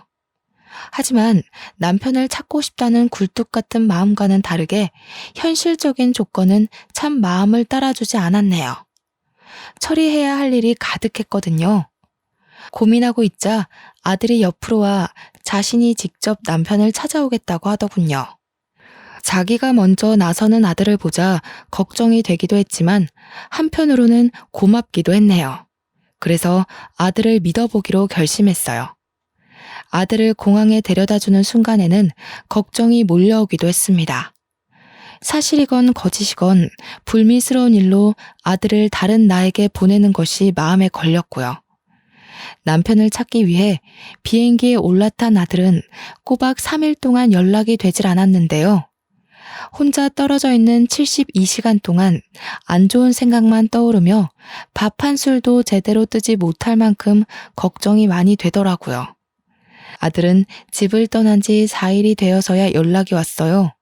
하지만 남편을 찾고 싶다는 굴뚝 같은 마음과는 다르게 현실적인 조건은 참 마음을 따라주지 않았네요. 처리해야 할 일이 가득했거든요. 고민하고 있자 아들이 옆으로 와 자신이 직접 남편을 찾아오겠다고 하더군요. 자기가 먼저 나서는 아들을 보자 걱정이 되기도 했지만 한편으로는 고맙기도 했네요. 그래서 아들을 믿어보기로 결심했어요. 아들을 공항에 데려다주는 순간에는 걱정이 몰려오기도 했습니다. 사실이건 거짓이건 불미스러운 일로 아들을 다른 나에게 보내는 것이 마음에 걸렸고요. 남편을 찾기 위해 비행기에 올라탄 아들은 꼬박 3일 동안 연락이 되질 않았는데요. 혼자 떨어져 있는 72시간 동안 안 좋은 생각만 떠오르며 밥 한 술도 제대로 뜨지 못할 만큼 걱정이 많이 되더라고요. 아들은 집을 떠난 지 4일이 되어서야 연락이 왔어요.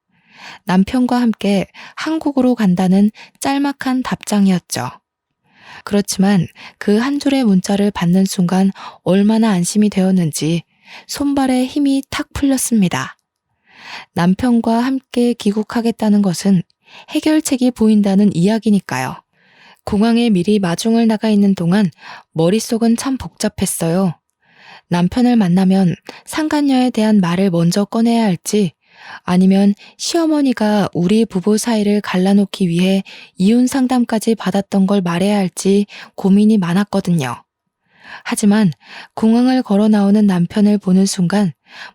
남편과 함께 한국으로 간다는 짤막한 답장이었죠. 그렇지만 그 한 줄의 문자를 받는 순간 얼마나 안심이 되었는지 손발에 힘이 탁 풀렸습니다. 남편과 함께 귀국하겠다는 것은 해결책이 보인다는 이야기니까요. 공항에 미리 마중을 나가 있는 동안 머릿속은 참 복잡했어요. 남편을 만나면 상간녀에 대한 말을 먼저 꺼내야 할지 아니면 시어머니가 우리 부부 사이를 갈라놓기 위해 이혼 상담까지 받았던 걸 말해야 할지 고민이 많았거든요. 하지만 공항을 걸어 나오는 남편을 보는 순간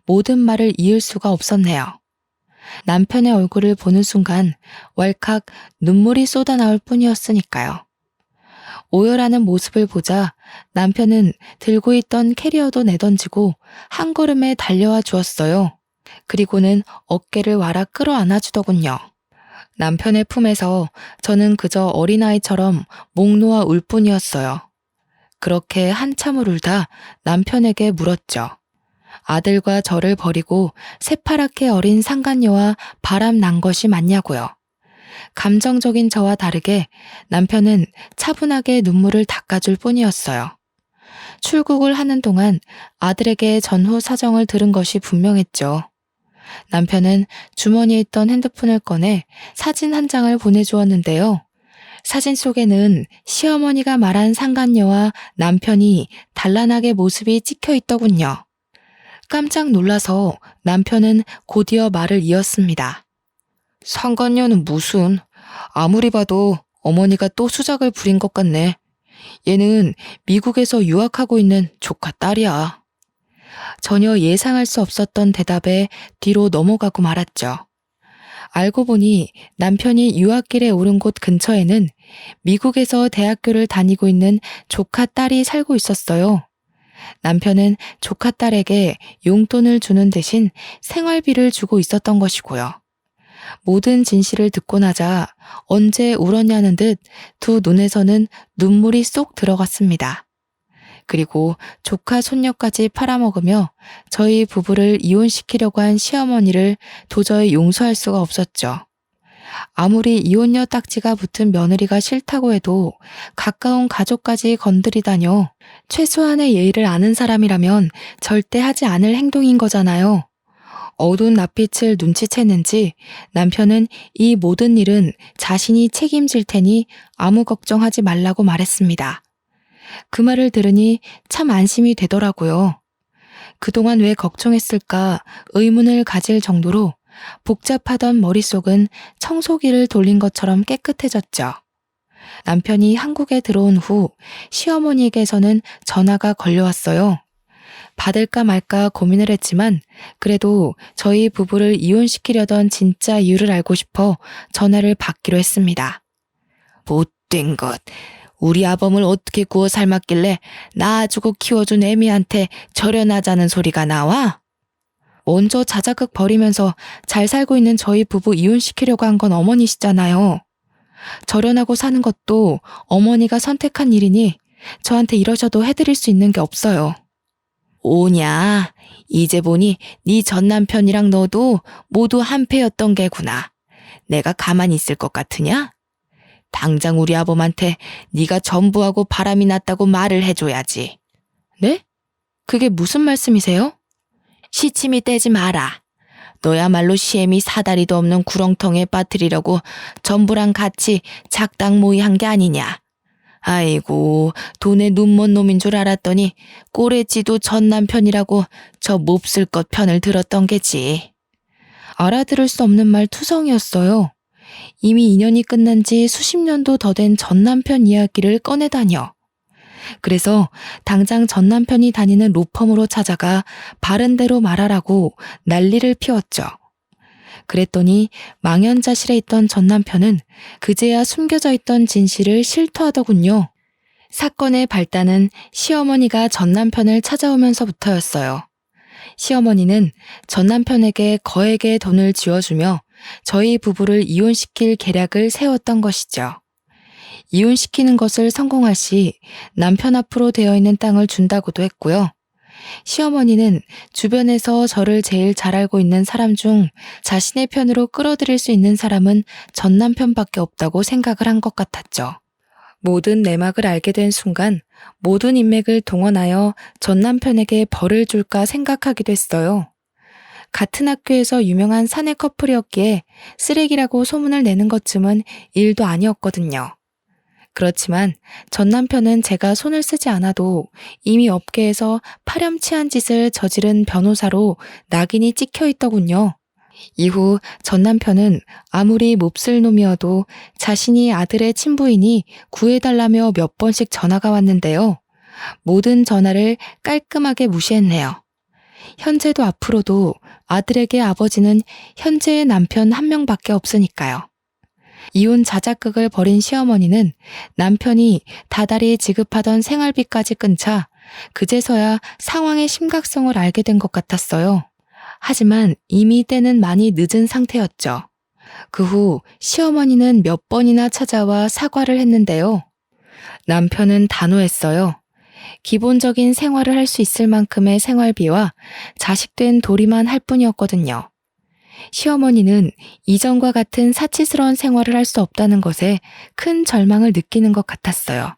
모든 말을 이을 수가 없었네요. 남편의 얼굴을 보는 순간 왈칵 눈물이 쏟아나올 뿐이었으니까요. 오열하는 모습을 보자 남편은 들고 있던 캐리어도 내던지고 한 걸음에 달려와 주었어요. 그리고는 어깨를 와락 끌어안아 주더군요. 남편의 품에서 저는 그저 어린아이처럼 목 놓아 울 뿐이었어요. 그렇게 한참을 울다 남편에게 물었죠. 아들과 저를 버리고 새파랗게 어린 상간녀와 바람 난 것이 맞냐고요. 감정적인 저와 다르게 남편은 차분하게 눈물을 닦아줄 뿐이었어요. 출국을 하는 동안 아들에게 전후 사정을 들은 것이 분명했죠. 남편은 주머니에 있던 핸드폰을 꺼내 사진 한 장을 보내주었는데요. 사진 속에는 시어머니가 말한 상간녀와 남편이 단란하게 모습이 찍혀 있더군요. 깜짝 놀라서 남편은 곧이어 말을 이었습니다. 상관녀는 무슨, 아무리 봐도 어머니가 또 수작을 부린 것 같네. 얘는 미국에서 유학하고 있는 조카 딸이야. 전혀 예상할 수 없었던 대답에 뒤로 넘어가고 말았죠. 알고 보니 남편이 유학길에 오른 곳 근처에는 미국에서 대학교를 다니고 있는 조카 딸이 살고 있었어요. 남편은 조카 딸에게 용돈을 주는 대신 생활비를 주고 있었던 것이고요. 모든 진실을 듣고 나자 언제 울었냐는 듯 두 눈에서는 눈물이 쏙 들어갔습니다. 그리고 조카 손녀까지 팔아먹으며 저희 부부를 이혼시키려고 한 시어머니를 도저히 용서할 수가 없었죠. 아무리 이혼녀 딱지가 붙은 며느리가 싫다고 해도 가까운 가족까지 건드리다뇨. 최소한의 예의를 아는 사람이라면 절대 하지 않을 행동인 거잖아요. 어두운 낯빛을 눈치챘는지 남편은 이 모든 일은 자신이 책임질 테니 아무 걱정하지 말라고 말했습니다. 그 말을 들으니 참 안심이 되더라고요. 그동안 왜 걱정했을까 의문을 가질 정도로 복잡하던 머릿속은 청소기를 돌린 것처럼 깨끗해졌죠. 남편이 한국에 들어온 후 시어머니에게서는 전화가 걸려왔어요. 받을까 말까 고민을 했지만 그래도 저희 부부를 이혼시키려던 진짜 이유를 알고 싶어 전화를 받기로 했습니다. 못된 것. 우리 아범을 어떻게 구워 삶았길래 낳아주고 키워준 애미한테 절연하자는 소리가 나와? 먼저 자작극 벌이면서 잘 살고 있는 저희 부부 이혼시키려고 한 건 어머니시잖아요. 절연하고 사는 것도 어머니가 선택한 일이니 저한테 이러셔도 해드릴 수 있는 게 없어요. 오냐, 이제 보니 네 전남편이랑 너도 모두 한패였던 게구나. 내가 가만히 있을 것 같으냐? 당장 우리 아범한테 네가 전부하고 바람이 났다고 말을 해줘야지. 네? 그게 무슨 말씀이세요? 시치미 떼지 마라. 너야말로 시애미 사다리도 없는 구렁텅이에 빠뜨리려고 전부랑 같이 작당 모의한 게 아니냐. 아이고, 돈에 눈먼 놈인 줄 알았더니 꼬레지도 전 남편이라고 저 몹쓸 것 편을 들었던 게지. 알아들을 수 없는 말 투성이었어요. 이미 인연이 끝난 지 수십 년도 더 된 전 남편 이야기를 꺼내다녀. 그래서 당장 전 남편이 다니는 로펌으로 찾아가 바른 대로 말하라고 난리를 피웠죠. 그랬더니 망연자실해 있던 전 남편은 그제야 숨겨져 있던 진실을 실토하더군요. 사건의 발단은 시어머니가 전 남편을 찾아오면서부터였어요. 시어머니는 전 남편에게 거액의 돈을 쥐어주며 저희 부부를 이혼시킬 계략을 세웠던 것이죠. 이혼시키는 것을 성공할 시 남편 앞으로 되어 있는 땅을 준다고도 했고요. 시어머니는 주변에서 저를 제일 잘 알고 있는 사람 중 자신의 편으로 끌어들일 수 있는 사람은 전 남편밖에 없다고 생각을 한 것 같았죠. 모든 내막을 알게 된 순간 모든 인맥을 동원하여 전 남편에게 벌을 줄까 생각하기도 했어요. 같은 학교에서 유명한 사내 커플이었기에 쓰레기라고 소문을 내는 것쯤은 일도 아니었거든요. 그렇지만 전 남편은 제가 손을 쓰지 않아도 이미 업계에서 파렴치한 짓을 저지른 변호사로 낙인이 찍혀 있더군요. 이후 전 남편은 아무리 몹쓸 놈이어도 자신이 아들의 친부이니 구해달라며 몇 번씩 전화가 왔는데요. 모든 전화를 깔끔하게 무시했네요. 현재도 앞으로도 아들에게 아버지는 현재의 남편 한 명밖에 없으니까요. 이혼 자작극을 벌인 시어머니는 남편이 다달이 지급하던 생활비까지 끊자 그제서야 상황의 심각성을 알게 된 것 같았어요. 하지만 이미 때는 많이 늦은 상태였죠. 그 후 시어머니는 몇 번이나 찾아와 사과를 했는데요. 남편은 단호했어요. 기본적인 생활을 할 수 있을 만큼의 생활비와 자식된 도리만 할 뿐이었거든요. 시어머니는 이전과 같은 사치스러운 생활을 할 수 없다는 것에 큰 절망을 느끼는 것 같았어요.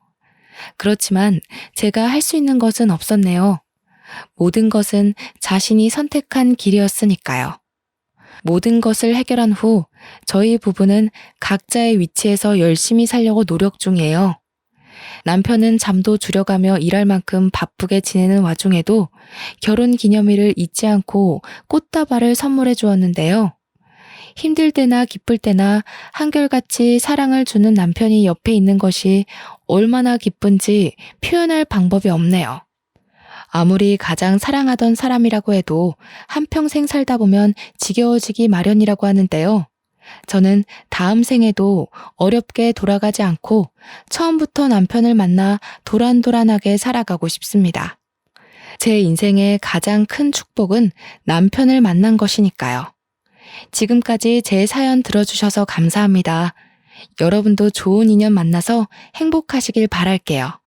그렇지만 제가 할 수 있는 것은 없었네요. 모든 것은 자신이 선택한 길이었으니까요. 모든 것을 해결한 후 저희 부부는 각자의 위치에서 열심히 살려고 노력 중이에요. 남편은 잠도 줄여가며 일할 만큼 바쁘게 지내는 와중에도 결혼 기념일을 잊지 않고 꽃다발을 선물해 주었는데요. 힘들 때나 기쁠 때나 한결같이 사랑을 주는 남편이 옆에 있는 것이 얼마나 기쁜지 표현할 방법이 없네요. 아무리 가장 사랑하던 사람이라고 해도 한평생 살다 보면 지겨워지기 마련이라고 하는데요. 저는 다음 생에도 어렵게 돌아가지 않고 처음부터 남편을 만나 도란도란하게 살아가고 싶습니다. 제 인생의 가장 큰 축복은 남편을 만난 것이니까요. 지금까지 제 사연 들어주셔서 감사합니다. 여러분도 좋은 인연 만나서 행복하시길 바랄게요.